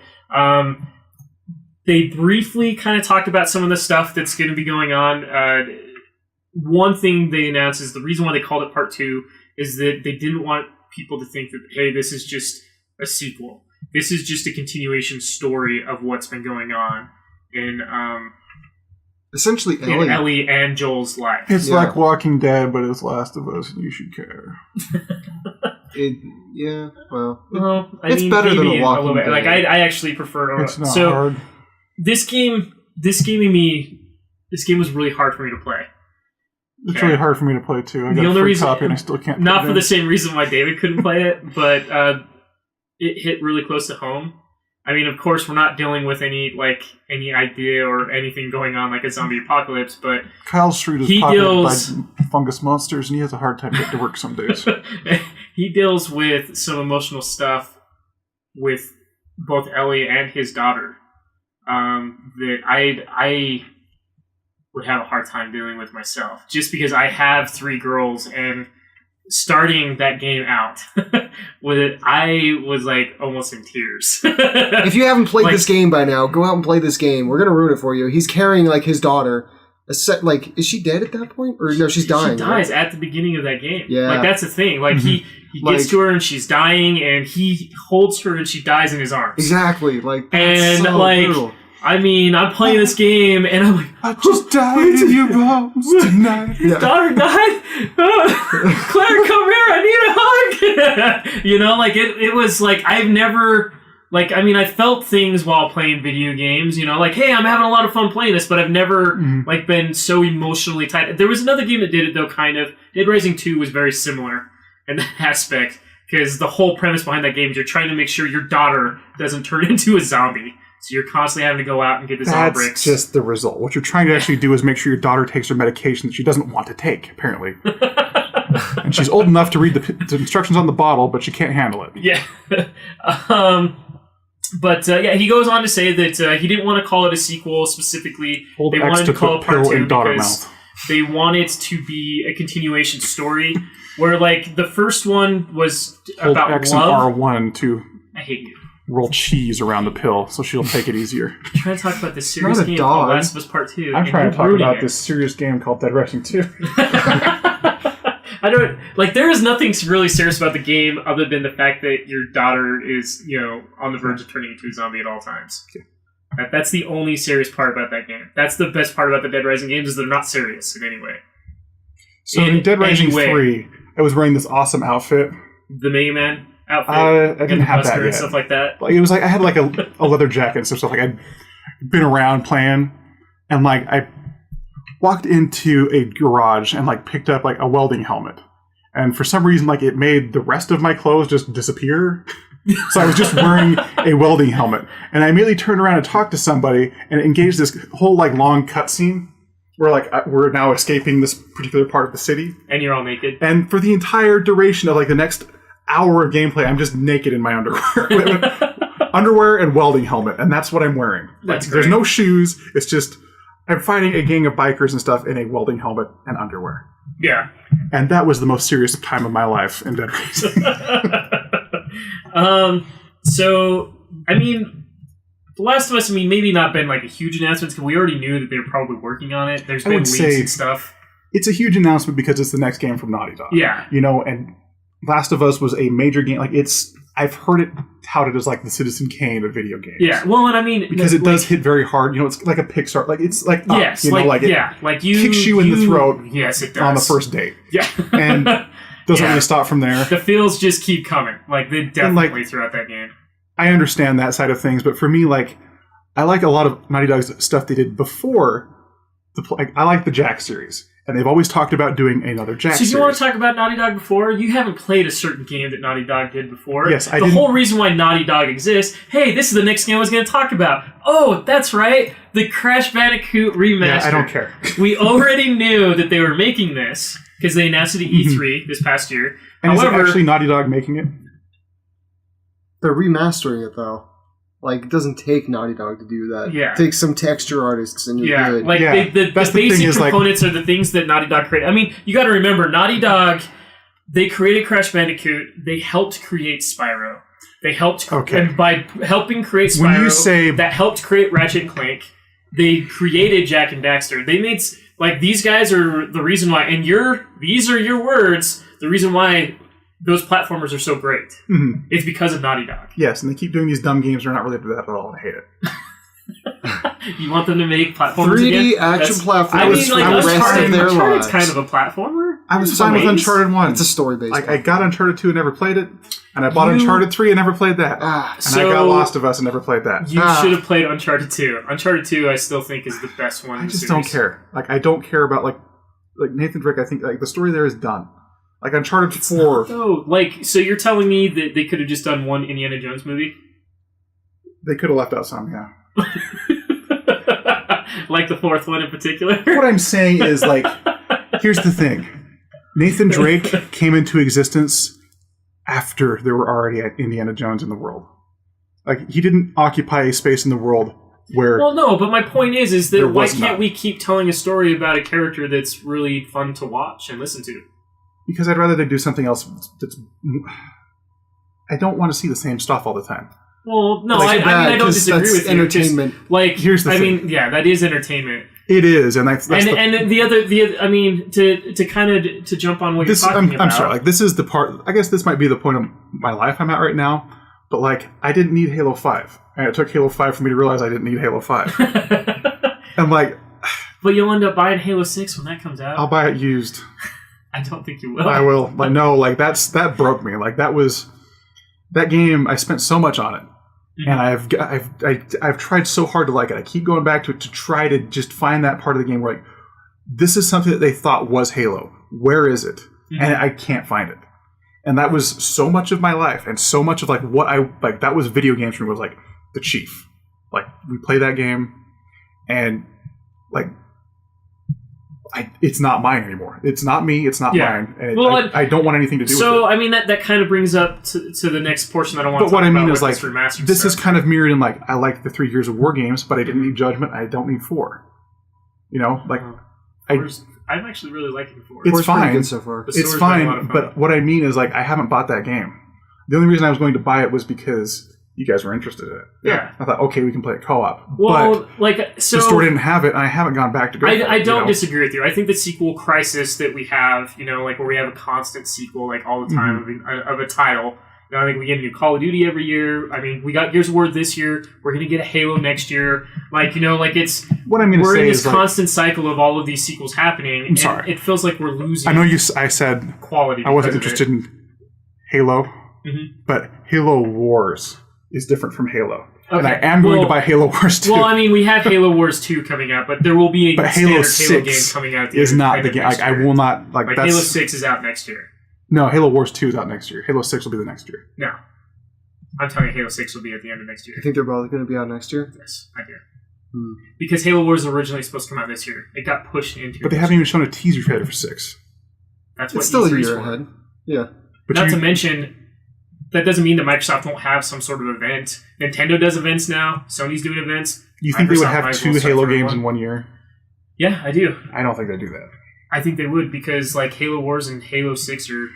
They briefly kind of talked about some of the stuff that's going to be going on. One thing they announced is the reason why they called it Part 2 is that they didn't want people to think that, hey, this is just a sequel. This is just a continuation story of what's been going on in essentially Ellie and Joel's life. It's like Walking Dead, but it's Last of Us, and you should care. It's mean, better than a Walking Dead. Like I actually prefer. It's not hard. This game was really hard for me to play. It's really hard for me to play too. I got a free copy and I still can't. Not for the same reason why David couldn't play it, but it hit really close to home. I mean, of course, we're not dealing with any idea or anything going on like a zombie apocalypse, but Kyle Street is populated by fungus monsters, and he has a hard time getting to work some days. He deals with some emotional stuff with both Ellie and his daughter that I would have a hard time dealing with myself, just because I have 3 girls, and starting that game out I was like almost in tears. If you haven't played this game by now, go out and play this game. We're gonna ruin it for you. He's carrying like his daughter. Is she dead at that point, or no? She's dying. She dies at the beginning of that game. Yeah, like that's the thing. Like he gets to her and she's dying, and he holds her and she dies in his arms. Exactly. Like and so like. Brutal. I mean, I'm playing this game, and I'm like, I just died in your arms tonight. His daughter died? Claire, come here, I need a hug! You know, like, it was like, I've never, like, I mean, I felt things while playing video games, you know, like, hey, I'm having a lot of fun playing this, but I've never, like, been so emotionally tied. There was another game that did it, though, kind of. Dead Rising 2 was very similar in that aspect, because the whole premise behind that game is you're trying to make sure your daughter doesn't turn into a zombie. So you're constantly having to go out and get the zombie bricks. That's just the result. What you're trying to actually do is make sure your daughter takes her medication that she doesn't want to take, apparently. And she's old enough to read the instructions on the bottle, but she can't handle it. Yeah. Yeah, he goes on to say that he didn't want to call it a sequel specifically. Hold they X wanted to call it part 2 because mouth. They wanted to be a continuation story where, like, the first one was Hold about X love. and R1 to I hate you. roll cheese around the pill so she'll take it easier. I'm trying to talk about this serious Not a game dog. called Last of Us Part 2. I'm trying to talk about it. this serious game called Dead Rising 2. I don't like. There is nothing really serious about the game other than the fact that your daughter is, you know, on the verge of turning into a zombie at all times. Okay. That's the only serious part about that game. That's the best part about the Dead Rising games is they're not serious in any way. So in Dead Rising 3, I was wearing this awesome outfit. The Mega Man outfit. I didn't have that yet. And stuff like that. Like, it was like I had like a leather jacket and stuff. Like I'd been around playing, and like I walked into a garage and like picked up like a welding helmet, and for some reason like it made the rest of my clothes just disappear. So I was just wearing a welding helmet, and I immediately turned around and talked to somebody and engaged this whole like long cutscene where like we're now escaping this particular part of the city, and you're all naked. And for the entire duration of like the next hour of gameplay, I'm just naked in my underwear. Underwear and welding helmet, and that's what I'm wearing. That's great. There's no shoes. It's just I'm fighting a gang of bikers and stuff in a welding helmet and underwear. Yeah. And that was the most serious time of my life in Dead Rising. So, I mean, The Last of Us, I mean, maybe not been like a huge announcement because we already knew that they were probably working on it. There's been leaks and stuff. It's a huge announcement because it's the next game from Naughty Dog. Yeah. You know, and Last of Us was a major game. Like, I've heard it touted as like the Citizen Kane of video games. Yeah, well, and I mean, because it does hit very hard. You know, it's like a Pixar. Like it's like yes, you know, like it kicks you in the throat. Yes, it does on the first date. Yeah, and doesn't really stop from there. The feels just keep coming. Like they definitely throughout that game. I understand that side of things, but for me, like I like a lot of Naughty Dog's stuff they did before. I like the Jack series. And they've always talked about doing another Jack series. So you want to talk about Naughty Dog before? You haven't played a certain game that Naughty Dog did before. Yes, The whole reason why Naughty Dog exists, hey, this is the next game I was going to talk about. Oh, that's right. The Crash Bandicoot remaster. Yeah, I don't care. We already knew that they were making this because they announced it at E3 this past year. And however, is it actually Naughty Dog making it? They're remastering it, though. Like, it doesn't take Naughty Dog to do that. Yeah. It takes some texture artists and you're good. Like, the basic components are the things that Naughty Dog created. I mean, you got to remember, Naughty Dog, they created Crash Bandicoot. They helped create Spyro. They helped, and by helping create Spyro, that helped create Ratchet and Clank. They created Jak and Daxter. They made, like, these guys are the reason why, and these are your words, the reason why those platformers are so great. Mm-hmm. It's because of Naughty Dog. Yes, and they keep doing these dumb games. They're not really into that at all. I hate it. You want them to make platformers 3D again? action platformers. I mean, like, Uncharted's kind of a platformer. I was fine with Uncharted 1. It's a story-based. Like, I got Uncharted 2 and never played it. And I bought Uncharted 3 and never played that. And I got Last of Us and never played that. You should have played Uncharted 2. Uncharted 2, I still think, is the best one. I just don't care. Like, I don't care about, like Nathan Drake, I think, like, the story there is done. Like Uncharted 4. Oh, like, so you're telling me that they could have just done one Indiana Jones movie? They could have left out some, yeah. Like the fourth one in particular? What I'm saying is, like, here's the thing. Nathan Drake came into existence after there were already Indiana Jones in the world. Like, he didn't occupy a space in the world where... Well, no, but my point is that why can't we keep telling a story about a character that's really fun to watch and listen to? Because I'd rather they do something else that's... I don't want to see the same stuff all the time. Well, no, Like, I don't disagree that's with you. entertainment. Like, Here's the thing. that is entertainment. It is, and that's And the other, I mean, to kind of to jump on what you're talking about. I'm sorry. Like, this is the part. I guess this might be the point of my life I'm at right now. But like, I didn't need Halo 5, and it took Halo 5 for me to realize I didn't need Halo 5. I'm like, but you'll end up buying Halo 6 when that comes out. I'll buy it used. I don't think you will. I will. Like, no, like that broke me. Like, that game. I spent so much on it. And I've tried so hard to like it. I keep going back to it to try to just find that part of the game where like, this is something that they thought was Halo. Where is it? And I can't find it. And that was so much of my life, and so much of like what I like. That was video games for me. Was like the Chief. Like, we play that game, and like, it's not mine anymore. It's not me. It's not mine. And I don't want anything to do with it. So, I mean, that kind of brings up to the next portion that I want to talk about. But what I mean is, like, this stuff. is kind of mirrored in, like, I like the 3 Years of War games, but I didn't need Judgment. I don't need 4. You know? Like, I'm actually really liking 4. It's fine. Good so far. It's fine, but what I mean is, like, I haven't bought that game. The only reason I was going to buy it was because you guys were interested in it. Yeah. I thought, okay, we can play it co-op. Well, but the store didn't have it, and I haven't gone back to go. I don't disagree with you. I think the sequel crisis that we have, you know, like where we have a constant sequel, like all the time of a title. You know, I think we get a new Call of Duty every year. I mean, we got Gears of War this year. We're going to get a Halo next year. Like, you know, like it's what I mean. We're in this like, constant cycle of all of these sequels happening. I'm sorry. It feels like we're losing. I know I said quality. I wasn't interested in Halo, but Halo Wars is different from Halo. Okay. And I am going to buy Halo Wars 2. Well, I mean, we have Halo Wars 2 coming out, but there will be a Halo standard Halo game coming out. Is not the game. Like, I will not like. Halo 6 is out next year. No, Halo Wars 2 is out next year. Halo 6 will be the next year. No, I'm telling you, Halo 6 will be at the end of next year. You think they're both going to be out next year? Yes, I do. Because Halo Wars was originally supposed to come out this year. It got pushed into. But they haven't even shown a teaser trailer for 6. That's what it's still a year for. ahead. Yeah. But not to mention, that doesn't mean that Microsoft won't have some sort of event. Nintendo does events now. Sony's doing events. You think they would have 2 Halo games in 1 year? Yeah, I do. I don't think they do that. I think they would, because like Halo Wars and Halo 6 are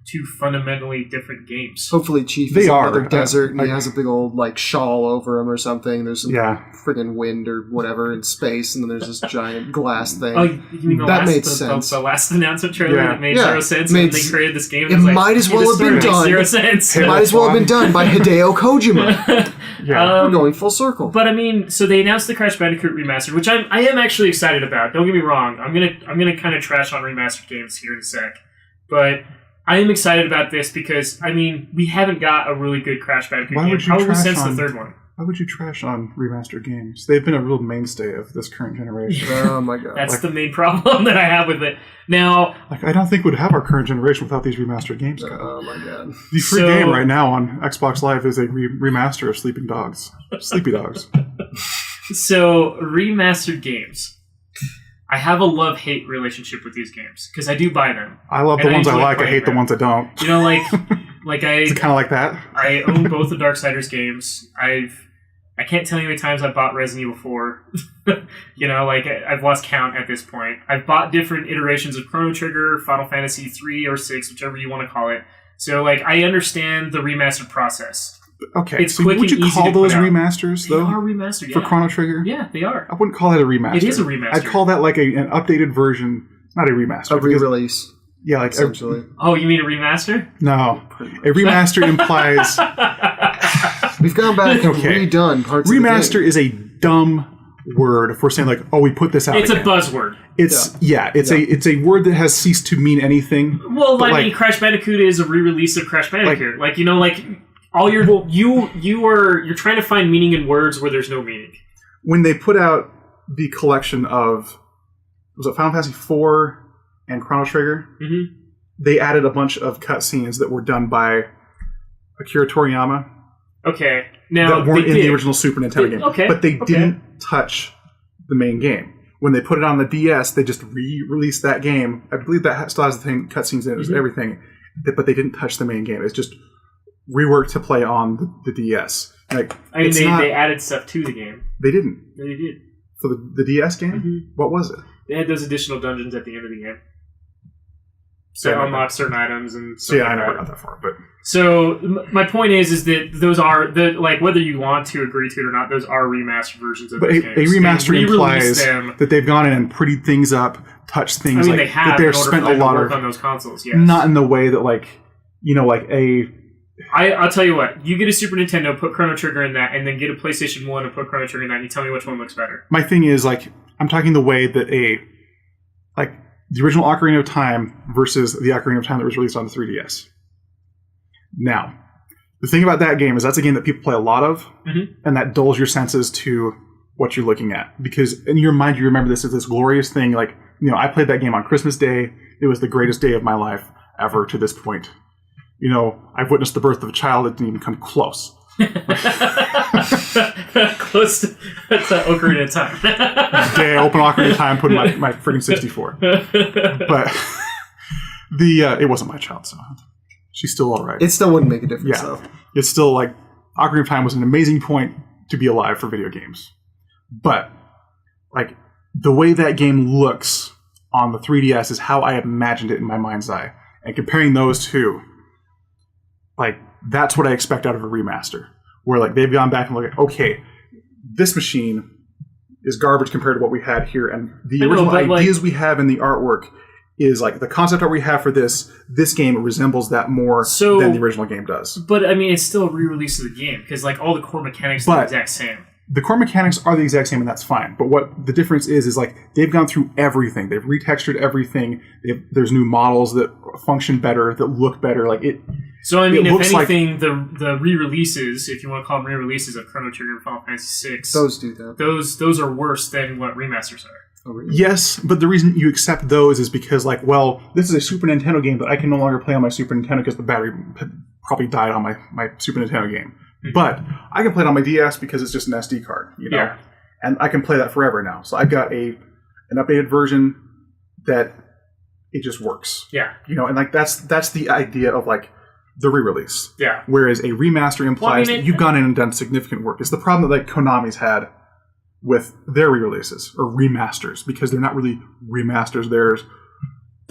2 fundamentally different games. Hopefully Chief is in another desert and he has a big old like shawl over him or something. There's some friggin' wind or whatever in space, and then there's this giant glass thing. Oh, you mean that made sense. The last announcement trailer that made zero sense when they created this game. It might as well have been done. Zero sense. It might as well have been done by Hideo Kojima. We're going full circle. But I mean, so they announced the Crash Bandicoot remastered, which I am actually excited about. Don't get me wrong. I'm gonna kind of trash on remastered games here in a sec, but I am excited about this because, I mean, we haven't got a really good Crash Bandicoot game probably since the third one. Why would you trash on remastered games? They've been a real mainstay of this current generation. Oh my god. That's the main problem that I have with it. Now, I don't think we'd have our current generation without these remastered games. Oh my god. The free game right now on Xbox Live is a remaster of Sleepy Dogs. So, remastered games. I have a love-hate relationship with these games because I do buy them. I love the ones I like. I hate the ones I don't. You know, like Is it kind of like that? I own both the Darksiders games. I can't tell you how many times I've bought Resident Evil 4. You know, like I've lost count at this point. I've bought different iterations of Chrono Trigger, Final Fantasy 3 or 6, whichever you want to call it. So, like, I understand the remastered process. Okay, it's quick would and you easy call to those put out. remasters, though? They are remastered, For Chrono Trigger? Yeah, they are. I wouldn't call that a remaster. It is a remaster. I'd call that like an updated version, not a remaster. A re-release. Yeah, like essentially. Oh, you mean a remaster? No. A remaster implies... We've gone back and redone parts remaster of the game. Is a dumb word if we're saying like, oh, we put this out It's again. a buzzword. It's a word that has ceased to mean anything. Well, I mean, Crash Bandicoot is a re-release of Crash Bandicoot. Like you know, like all your you're trying to find meaning in words where there's no meaning. When they put out the collection of was it Final Fantasy 4 and Chrono Trigger, they added a bunch of cutscenes that were done by Akira Toriyama. Okay, now that weren't in the original Super Nintendo game. Okay, but they didn't touch the main game. When they put it on the DS, they just re-released that game. I believe that still has the same cutscenes in it, everything, but they didn't touch the main game. It's just reworked to play on the DS. Like, I mean, they added stuff to the game. They didn't. They did. For the DS game? What was it? They had those additional dungeons at the end of the game. to unlock certain items and stuff. So yeah, like I never that. got that far, but So my point is that those are whether you want to agree to it or not, those are remastered versions of but those a games. remaster implies them. that they've gone in and prettied things up, touched things. I mean, like, they have that they've in order spent for them a lot to work of on those consoles. Yes. not in the way that I'll tell you what. You get a Super Nintendo, put Chrono Trigger in that, and then get a PlayStation 1 and put Chrono Trigger in that, and you tell me which one looks better. My thing is, I'm talking the way that the original Ocarina of Time versus the Ocarina of Time that was released on the 3DS. Now, the thing about that game is that's a game that people play a lot of, and that dulls your senses to what you're looking at. Because in your mind, you remember this as this glorious thing. I played that game on Christmas Day. It was the greatest day of my life ever to this point. I've witnessed the birth of a child that didn't even come close. Close to Ocarina of Time. The day I open Ocarina of Time, put in my friggin' 64. But it wasn't my child, so she's still all right. It still wouldn't make a difference, though. It's still Ocarina of Time was an amazing point to be alive for video games. But the way that game looks on the 3DS is how I imagined it in my mind's eye. And comparing those two, that's what I expect out of a remaster. Where they've gone back and looked at, okay, this machine is garbage compared to what we had here, and the original ideas we have in the artwork is the concept art we have for this game resembles that more than the original game does. But I mean, it's still a re-release of the game because all the core mechanics are the exact same. The core mechanics are the exact same, and that's fine. But what the difference is they've gone through everything. They've retextured everything. There's new models that function better, that look better. So I mean, if anything, the re-releases, if you want to call them re-releases of Chrono Trigger and Final Fantasy VI, those do that. Those are worse than what remasters are. Oh, really? Yes, but the reason you accept those is because, this is a Super Nintendo game that I can no longer play on my Super Nintendo because the battery probably died on my Super Nintendo game. Mm-hmm. But I can play it on my DS because it's just an SD card, Yeah. And I can play that forever now. So I've got an updated version that it just works. Yeah. And that's the idea of the re-release. Yeah. Whereas a remaster implies that you've gone in and done significant work. It's the problem that Konami's had with their re-releases or remasters because they're not really remasters. There's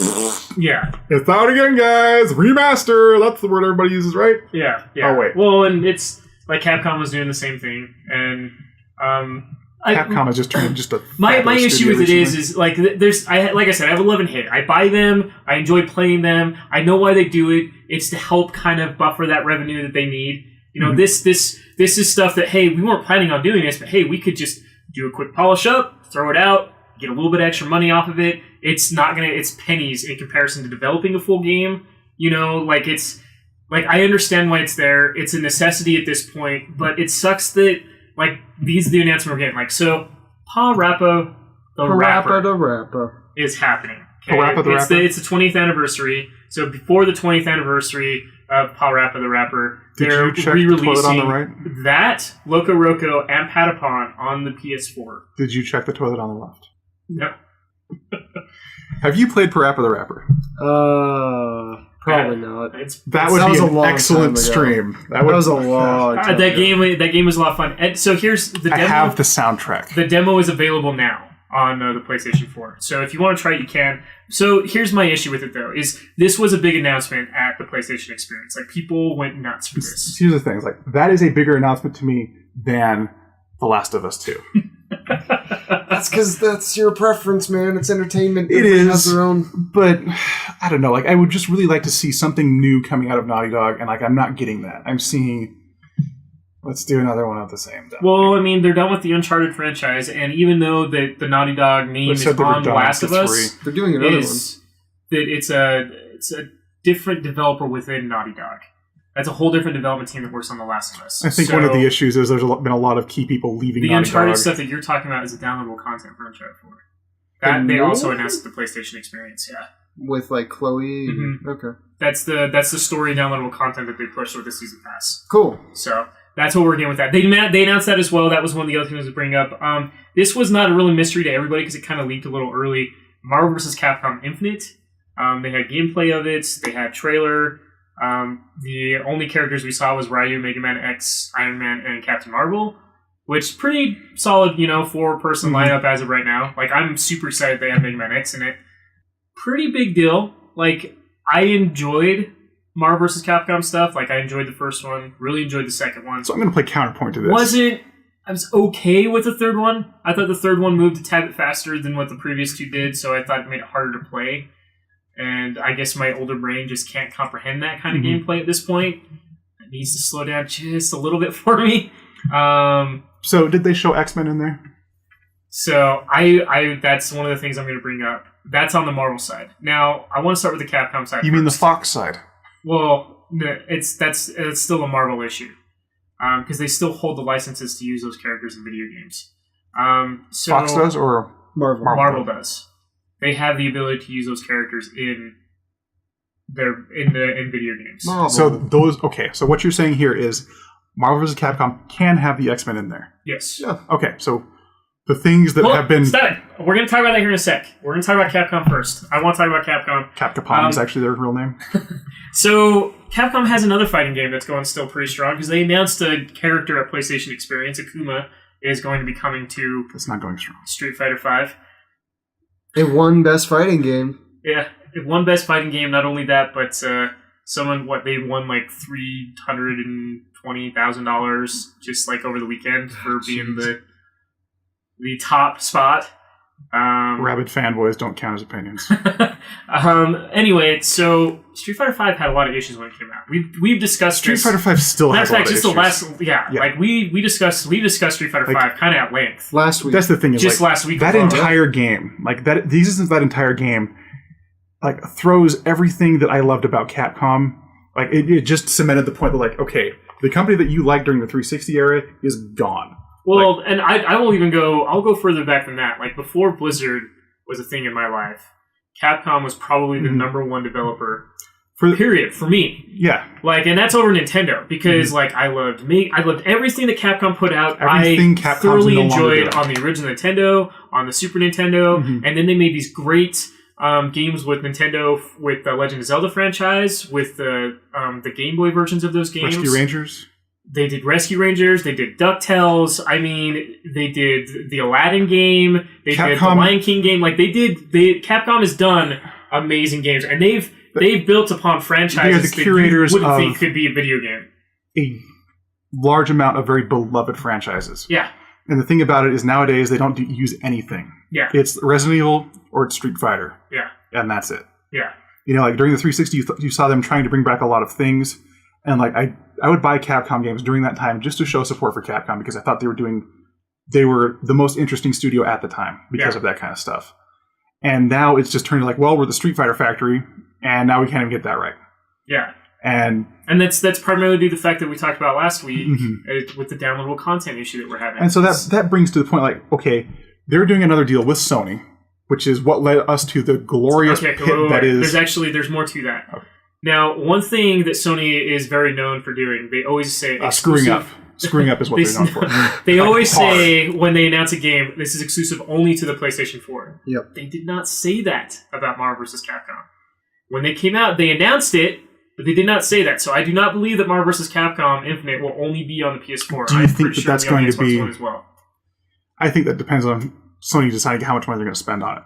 it's out again, guys. Remaster. That's the word everybody uses, right? Yeah. Oh wait. Well, and it's Capcom was doing the same thing, and Capcom is just trying to my issue with it is there's like I said, I have a love and hate. I buy them. I enjoy playing them. I know why they do it. It's to help kind of buffer that revenue that they need. This is stuff that, hey, we weren't planning on doing this, but hey, we could just do a quick polish up, throw it out, get a little bit extra money off of it. It's pennies in comparison to developing a full game. I understand why it's there. It's a necessity at this point, but it sucks that these are the announcement we're getting. So Parappa the Rapper is happening. Okay? Parappa the Rapper? It's the 20th anniversary. So before the 20th anniversary of Parappa the Rapper, they're re-releasing the right? that, Loco Roco, and Patapon on the PS4. Did you check the toilet on the left? No. Have you played Parappa the Rapper? Probably not. That would be an excellent stream. That was a long time that game was a lot of fun. And so here's the demo. I have the soundtrack. The demo is available now on the PlayStation 4. So if you want to try it, you can. So here's my issue with it, though, is this was a big announcement at the PlayStation Experience. People went nuts for this. Here's the thing. That is a bigger announcement to me than The Last of Us 2. That's because that's your preference, man. It's entertainment. It Everybody is. has their own. But, I don't know. I would just really like to see something new coming out of Naughty Dog, and I'm not getting that. I'm seeing... Let's do another one of the same. Well, I mean, they're done with the Uncharted franchise, and even though the Naughty Dog name is on The Last of Us, they're doing another one. That it's a different developer within Naughty Dog. That's a whole different development team that works on The Last of Us. I think one of the issues is there's been a lot of key people leaving the Naughty Uncharted Dog. stuff that you're talking about is the downloadable content for Uncharted 4. That they also announced at the PlayStation Experience, yeah. With Chloe. Mm-hmm. Okay. That's the story downloadable content that they pushed with the season pass. Cool. So that's what we're getting with that. They announced that as well. That was one of the other things to bring up. This was not a really mystery to everybody because it kind of leaked a little early. Marvel vs. Capcom Infinite. They had gameplay of it. They had trailer. The only characters we saw was Ryu, Mega Man X, Iron Man, and Captain Marvel, which pretty solid, 4-person lineup as of right now. I'm super excited they have Mega Man X in it. Pretty big deal. I enjoyed Marvel vs. Capcom stuff. Like, I enjoyed the first one. Really enjoyed the second one. So I'm going to play counterpoint to this. I was okay with the third one. I thought the third one moved a tad bit faster than what the previous two did, so I thought it made it harder to play. And I guess my older brain just can't comprehend that kind of gameplay at this point. It needs to slow down just a little bit for me. So did they show X-Men in there? So I that's one of the things I'm going to bring up. That's on the Marvel side. Now, I want to start with the Capcom side. You mean the Fox side? Well, it's still a Marvel issue. Because they still hold the licenses to use those characters in video games. So Fox does or Marvel? Marvel does. They have the ability to use those characters in video games. Marvel. So what you're saying here is Marvel vs. Capcom can have the X-Men in there. Yes. Yeah. Okay, so the things that have been... Stop it. We're going to talk about that here in a sec. We're going to talk about Capcom first. I want to talk about Capcom. Capcom is actually their real name. So, Capcom has another fighting game that's going still pretty strong, because they announced a character at PlayStation Experience. Akuma is going to be coming to... It's not going strong. Street Fighter V. It won Best Fighting Game. Yeah, it won Best Fighting Game. Not only that, but they won like $320,000 just like over the weekend for being the top spot. Rabid fanboys don't count as opinions. Anyway, so Street Fighter V had a lot of issues when it came out. We've discussed Street Fighter V still has a lot of issues. Like we discussed Street Fighter V kind of at length last week. That's the thing. Is just like, last week. That entire game, like that, the existence of that entire game, like throws everything that I loved about Capcom. Like it just cemented the point that like, okay, the company that you liked during the 360 era is gone. Well, and I will even go. I'll go further back than that. Like before Blizzard was a thing in my life, Capcom was probably the number one developer. Period for me. Yeah. Like, and that's over Nintendo because like I loved everything that Capcom put out. Everything I Capcom's thoroughly no longer enjoyed doing. on the original Nintendo, on the Super Nintendo, and then they made these great games with Nintendo, with the Legend of Zelda franchise, with the Game Boy versions of those games. Rescue Rangers. They did Rescue Rangers. They did DuckTales. I mean, they did the Aladdin game. They did the Lion King game. Like Capcom has done amazing games, and they've built upon franchises the curators that you wouldn't of think could be a video game. A large amount of very beloved franchises. Yeah. And the thing about it is nowadays they don't use anything. Yeah. It's Resident Evil or it's Street Fighter. Yeah. And that's it. Yeah. You know, like during the 360, you saw them trying to bring back a lot of things. And like I would buy Capcom games during that time just to show support for Capcom because I thought they were the most interesting studio at the time because of that kind of stuff. And now it's just turned like, well, we're the Street Fighter factory, and now we can't even get that right. Yeah. And that's primarily due to the fact that we talked about last week with the downloadable content issue that we're having. And so that brings to the point like, okay, they're doing another deal with Sony, which is what led us to the glorious pit that is... There's more to that. Okay. Now, one thing that Sony is very known for doing, they always say... screwing up. Screwing up is what they're known for. They always say, when they announce a game, this is exclusive only to the PlayStation 4. Yep. They did not say that about Marvel vs. Capcom. When they came out, they announced it, but they did not say that. So I do not believe that Marvel vs. Capcom Infinite will only be on the PS4. Do you think that that's going to be... As well. I think that depends on Sony deciding how much money they're going to spend on it.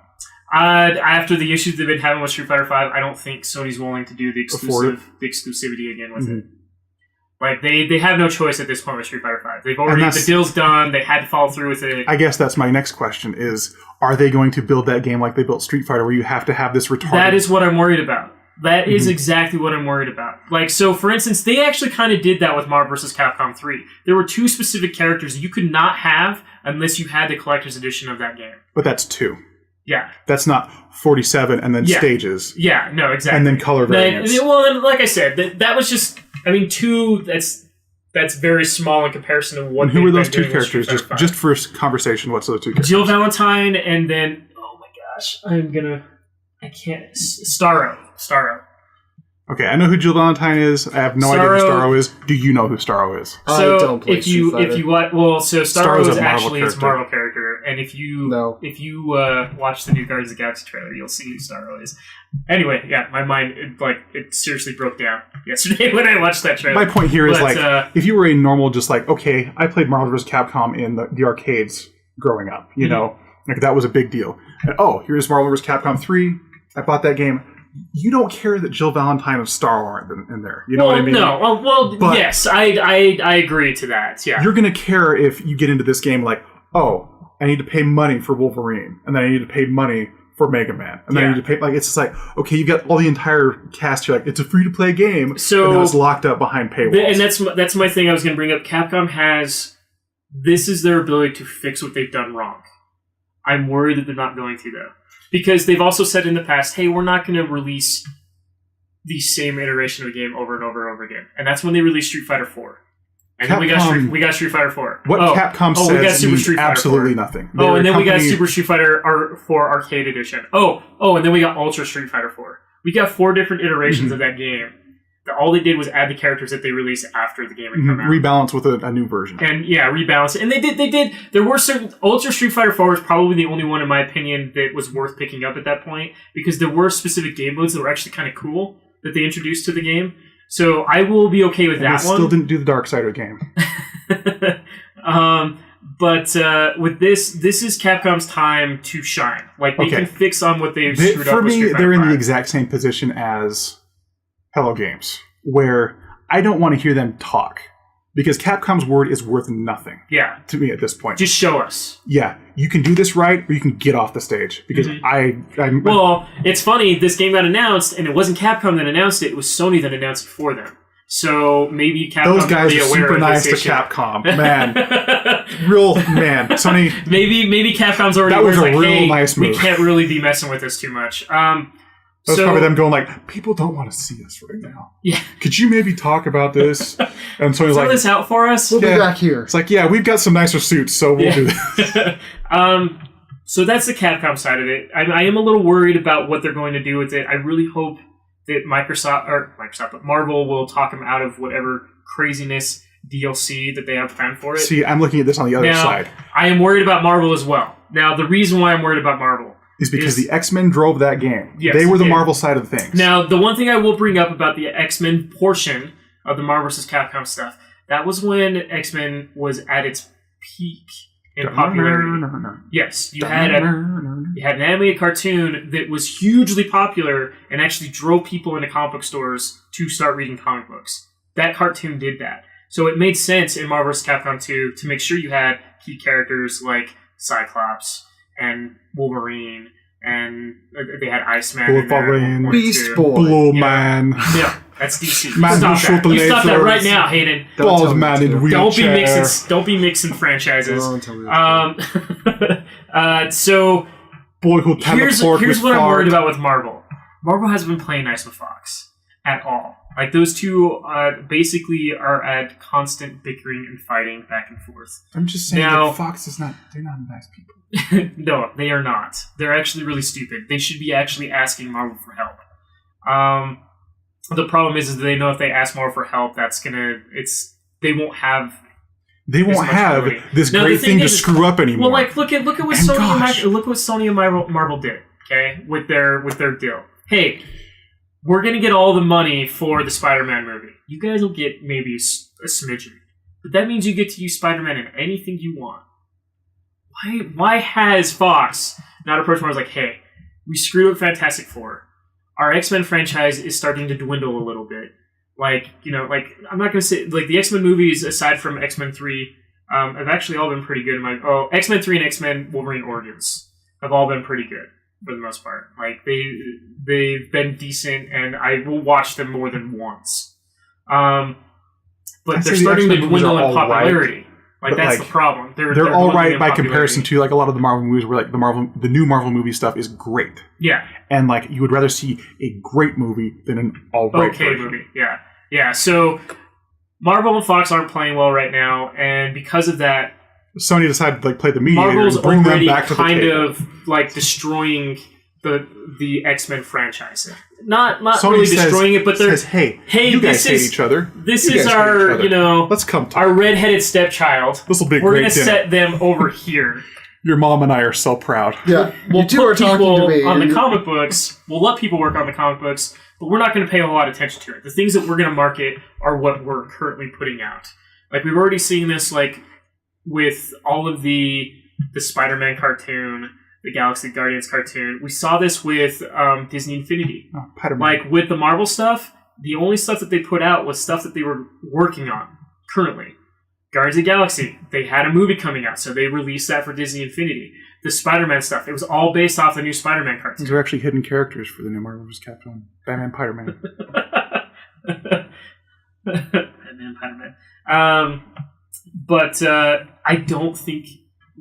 After the issues they've been having with Street Fighter V, I don't think Sony's willing to do the exclusivity again with it. Like they have no choice at this point with Street Fighter V. They've already the deal's done. They had to follow through with it. I guess that's my next question: is are they going to build that game like they built Street Fighter, where you have to have this retarded? That is what I'm worried about. That is exactly what I'm worried about. Like, so for instance, they actually kind of did that with Marvel vs. Capcom 3. There were two specific characters you could not have unless you had the collector's edition of that game. But that's two. Yeah. That's not 47 and then stages. Yeah, no, exactly. And then color variants. Well, like I said, that was just, I mean, two, that's very small in comparison to what. And who were those two characters? Just for conversation, what's those two characters? Jill Valentine and then, oh my gosh, Starro. Okay, I know who Jill Valentine is. I have no idea who Starro is. Do you know who Starro is? So I don't play Street Fighter. Starro is actually a Marvel character, and if you watch the new Guardians of the Galaxy trailer, you'll see who Starro is. Anyway, yeah, my mind it seriously broke down yesterday when I watched that trailer. My point here is if you were a normal, just like, okay, I played Marvel vs. Capcom in the arcades growing up, you know, like that was a big deal. And here's Marvel vs. Capcom 3. I bought that game. you don't care that Jill Valentine and Star aren't in there. You know what I mean? No. But yes, I agree to that. Yeah. You're going to care if you get into this game like, oh, I need to pay money for Wolverine, and then I need to pay money for Mega Man, and then I need to pay. Like, it's just like, okay, you got all the entire cast. You're like, it's a free to play game, so and now it's locked up behind paywalls. And that's my thing. I was going to bring up. Capcom has this is their ability to fix what they've done wrong. I'm worried that they're not going to though, because they've also said in the past, hey, we're not going to release the same iteration of the game over and over and over again, and that's when they released Street Fighter 4. And then we got Street Fighter 4. What Capcom says we got Super means Street Fighter absolutely 4. nothing. And then we got Super Street Fighter 4 Arcade Edition. And then we got Ultra Street Fighter 4. We got 4 different iterations of that game. All they did was add the characters that they released after the game had come out. Rebalance with a new version. And rebalance it. And they did. There were certain... Ultra Street Fighter 4 was probably the only one, in my opinion, that was worth picking up at that point, because there were specific game modes that were actually kind of cool that they introduced to the game. So I will be okay with that one. Still didn't do the Darksider game. But with this is Capcom's time to shine. Like, they can fix on what they've screwed up with Street Fighter. They're in the exact same position as Hello Games, where I don't want to hear them talk, because Capcom's word is worth nothing. Yeah. To me at this point. Just show us. Yeah, you can do this right, or you can get off the stage. Because Well, it's funny. This game got announced, and it wasn't Capcom that announced it. It was Sony that announced it for them. So maybe Capcom. Those guys be are aware super of nice this to issue. Capcom, man. Real man, Sony. Maybe Capcom's already. That was aware, a like, real hey, nice move. We can't really be messing with this too much. That's probably them going like, people don't want to see us right now. Yeah. Could you maybe talk about this? And Sony's like, this out for us. We'll be back here. It's like, yeah, we've got some nicer suits, so we'll do this. So that's the Capcom side of it. I am a little worried about what they're going to do with it. I really hope that but Marvel will talk them out of whatever craziness DLC that they have planned for it. See, I'm looking at this on the other side. I am worried about Marvel as well. Now, the reason why I'm worried about Marvel is because the X-Men drove that game. Yes, they were the Marvel side of things. Now, the one thing I will bring up about the X-Men portion of the Marvel vs. Capcom stuff, that was when X-Men was at its peak in popularity. Yes, you had an animated cartoon that was hugely popular and actually drove people into comic book stores to start reading comic books. That cartoon did that. So it made sense in Marvel vs. Capcom 2 to make sure you had key characters like Cyclops and Wolverine, and they had Iceman, Wolverine, Beast Boy, Blue Man. Yeah, that's DC. Man Stop that! You stop that right now, Hayden. Bald Man in wheelchair. Don't be mixing franchises. Don't tell me that. So boy who here's what I'm worried about with Marvel. Marvel hasn't been playing nice with Fox at all. Like, those two basically are at constant bickering and fighting back and forth. I'm just saying that Fox is they're not nice people. No, they are not. They're actually really stupid. They should be actually asking Marvel for help. The problem is they know if they ask Marvel for help, they won't have this great thing to screw up anymore. Well, like, look at what Sony and Marvel did, okay, with their deal. Hey, we're going to get all the money for the Spider-Man movie. You guys will get maybe a smidgen. But that means you get to use Spider-Man in anything you want. Why has Fox not approached Marvel like, hey, we screwed up Fantastic Four. Our X-Men franchise is starting to dwindle a little bit. Like, I'm not going to say... Like, the X-Men movies, aside from X-Men 3, have actually all been pretty good. X-Men 3 and X-Men Wolverine Origins have all been pretty good. For the most part, like they've been decent, and I will watch them more than once. But they're starting to dwindle in popularity. Right. That's the problem. They're all right by comparison to like a lot of the Marvel movies, where like the new Marvel movie stuff is great. Yeah, and like you would rather see a great movie than an all right movie. Yeah. So Marvel and Fox aren't playing well right now, and because of that, Sony decided to like play the mediator Marvel's and bring already them back to the table. of like destroying the X-Men franchise. Not Sony really destroying it, but they're hey, you guys hate each other. This is our let's come talk. Our redheaded stepchild. This will be a We're great going to set them over here. Your mom and I are so proud. Yeah, we'll put people on the comic books. We'll let people work on the comic books, but we're not going to pay a whole lot of attention to it. The things that we're going to market are what we're currently putting out. Like, we've already seen this, like, with all of the Spider-Man cartoon, the Galaxy Guardians cartoon. We saw this with Disney Infinity. Oh, Spider-Man. Like, with the Marvel stuff, the only stuff that they put out was stuff that they were working on currently. Guardians of the Galaxy, they had a movie coming out, so they released that for Disney Infinity. The Spider-Man stuff, it was all based off the new Spider-Man cartoon. These are actually hidden characters for the new Marvel vs. Capcom. Batman, Spider-Man. Batman, Spider-Man. But I don't think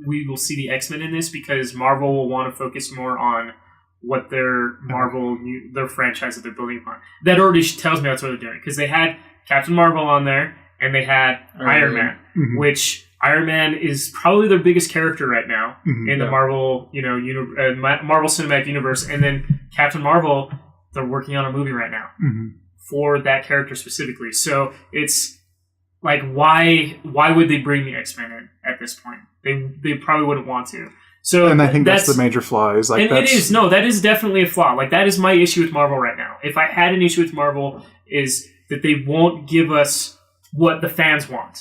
we will see the X-Men in this because Marvel will want to focus more on what their their franchise that they're building upon. That already tells me that's what they're doing because they had Captain Marvel on there and they had Iron Man, which Iron Man is probably their biggest character right now in the Marvel, Marvel Cinematic Universe, and then Captain Marvel, they're working on a movie right now for that character specifically. So it's like, why would they bring the X-Men in at this point? They probably wouldn't want to. So, and I think that's the major flaw. Is like, that is definitely a flaw. Like, that is my issue with Marvel right now. If I had an issue with Marvel, is that they won't give us what the fans want.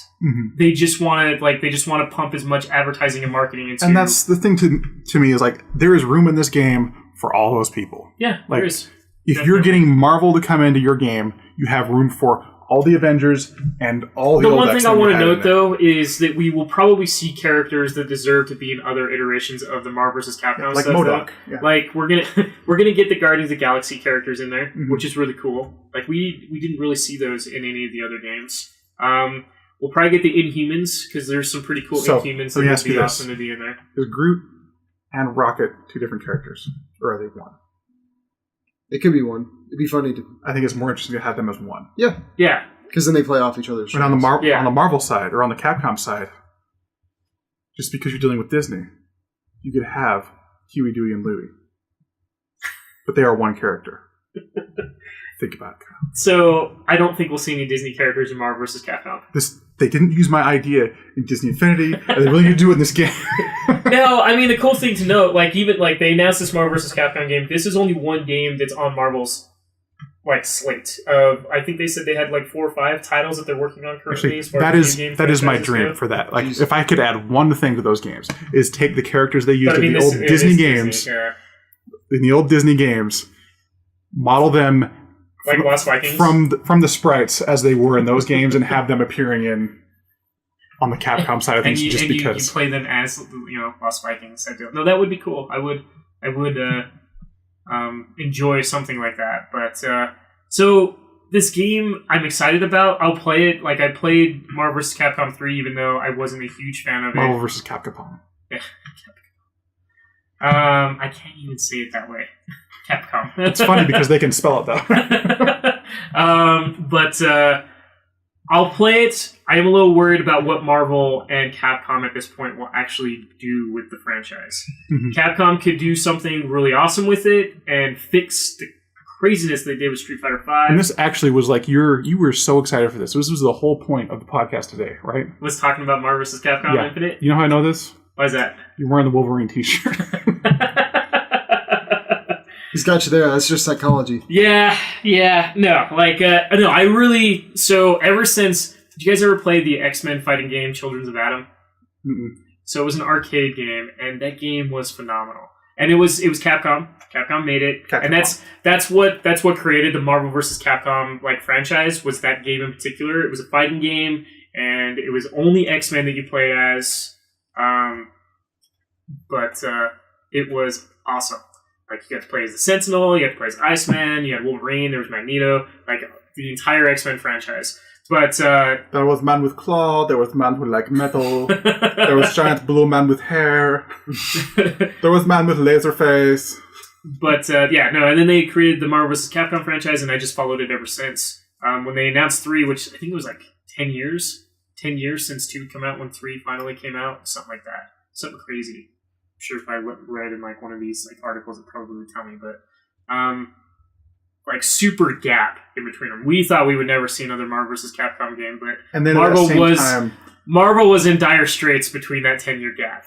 They just want to pump as much advertising and marketing into. And that's the thing to me is like, there is room in this game for all those people. Yeah, like, there is. If you're getting Marvel to come into your game, you have room for all the Avengers and all the old X-Men. The one thing I want to note, though, is that we will probably see characters that deserve to be in other iterations of the Marvel vs. Capcom like stuff. MODOK. Yeah. Like, we're gonna get the Guardians of the Galaxy characters in there, which is really cool. Like, we didn't really see those in any of the other games. We'll probably get the Inhumans, because there's some pretty cool Inhumans that would be awesome to be in there. Is Groot and Rocket two different characters? Or are they one? It could be one. It'd be funny to... I think it's more interesting to have them as one. Yeah. Yeah. Because then they play off each other's And on the Marvel side, or on the Capcom side, just because you're dealing with Disney, you could have Huey, Dewey, and Louie. But they are one character. Think about it. So, I don't think we'll see any Disney characters in Marvel vs. Capcom. They didn't use my idea in Disney Infinity, and they really need to do it in this game. No, I mean, the cool thing to note, like, even, like, they announced this Marvel vs. Capcom game. This is only one game that's on Marvel's, like, slate. I think they said they had, like, 4 or 5 titles that they're working on currently. Actually, that is my dream for that. Like, if I could add one thing to those games, is take the characters they used in the old Disney games, in the old Disney games, model them like Lost Vikings? From the sprites as they were in those games, and have them appearing on the Capcom side of things. Because you play them as Lost Vikings. No, that would be cool. I would enjoy something like that. But so this game I'm excited about. I'll play it. Like, I played Marvel vs. Capcom 3, even though I wasn't a huge fan of it. Marvel vs. Capcom. Yeah. I can't even say it that way. Capcom. It's funny because they can spell it though. But I'll play it. I am a little worried about what Marvel and Capcom at this point will actually do with the franchise. Capcom could do something really awesome with it and fix the craziness they did with Street Fighter V. And this actually was like, you were so excited for this. This was the whole point of the podcast today, right? Was talking about Marvel vs. Capcom Infinite? You know how I know this? Why is that? You're wearing the Wolverine t-shirt. He's got you there. That's just psychology. Yeah. No, like, no, I really... So, ever since... Did you guys ever play the X-Men fighting game, Children of Atom? So, it was an arcade game, and that game was phenomenal. And it was Capcom. Capcom made it. And that's what created the Marvel vs. Capcom, like, franchise, was that game in particular. It was a fighting game, and it was only X-Men that you play as. But it was awesome. Like, you got to play as the Sentinel, you got to play as Iceman, you had Wolverine, there was Magneto, like, the entire X-Men franchise. But, there was man with claw, there was man with, like, metal, there was giant blue man with hair, there was man with laser face. But, and then they created the Marvel vs. Capcom franchise, and I just followed it ever since. When they announced 3, which I think it was, like, 10 years since 2 came out, when 3 finally came out, something like that. Something crazy. I'm sure if I read in like one of these like articles, it probably would tell me, but like super gap in between them. We thought we would never see another Marvel vs. Capcom game, but and then Marvel was in dire straits between that 10-year gap.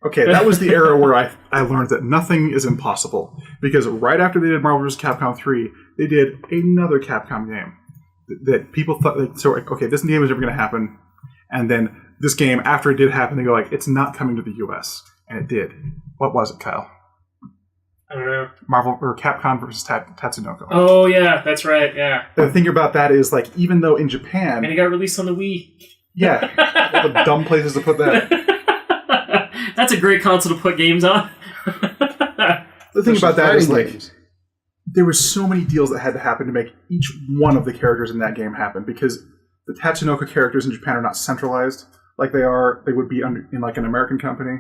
Okay, that was the era where I learned that nothing is impossible, because right after they did Marvel vs. Capcom 3, they did another Capcom game that people thought, like, so okay, this game is never going to happen, and then this game, after it did happen, they go like, it's not coming to the US. And it did. What was it, Kyle? I don't know. Marvel or Capcom versus Tatsunoko. Oh yeah, that's right. Yeah. The thing about that is, like, even though in Japan, And it got released on the Wii. yeah, all the dumb places to put that. That's a great console to put games on. The thing about that is, like, there were so many deals that had to happen to make each one of the characters in that game happen, because the Tatsunoko characters in Japan are not centralized like they would be in like an American company,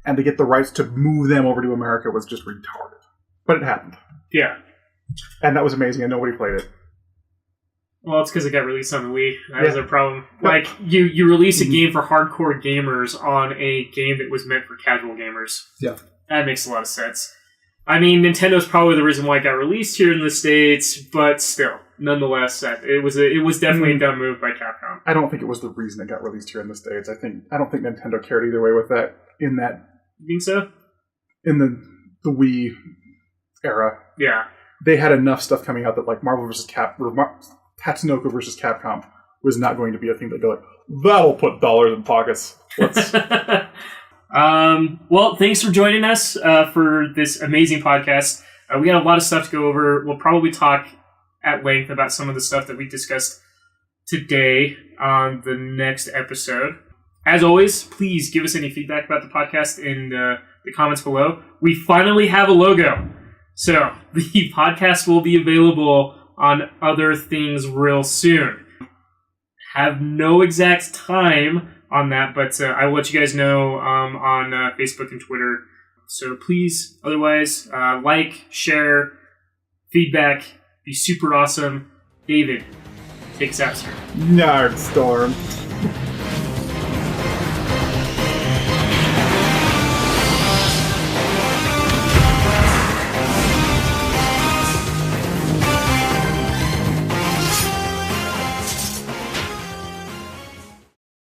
and to get the rights to move them over to America was just retarded. But it happened. Yeah. And that was amazing, and nobody played it. Well, it's because it got released on the Wii. That was a problem. Like, you release a game for hardcore gamers on a game that was meant for casual gamers. Yeah. That makes a lot of sense. I mean, Nintendo's probably the reason why it got released here in the States, but still, nonetheless, it was definitely a dumb move by Capcom. I don't think it was the reason it got released here in the States. I don't think Nintendo cared either way with that. You think so? In the Wii era. Yeah. They had enough stuff coming out that, like, Tatsunoko versus Capcom was not going to be a thing that go like, that'll put dollars in pockets. Well, thanks for joining us for this amazing podcast. We got a lot of stuff to go over. We'll probably talk at length about some of the stuff that we discussed today on the next episode. As always, please give us any feedback about the podcast in the comments below. We finally have a logo. So the podcast will be available on other things real soon. Have no exact time on that, but I will let you guys know on Facebook and Twitter. So please, otherwise, like, share, feedback, be super awesome. David, take us out, sir. Nerd Storm.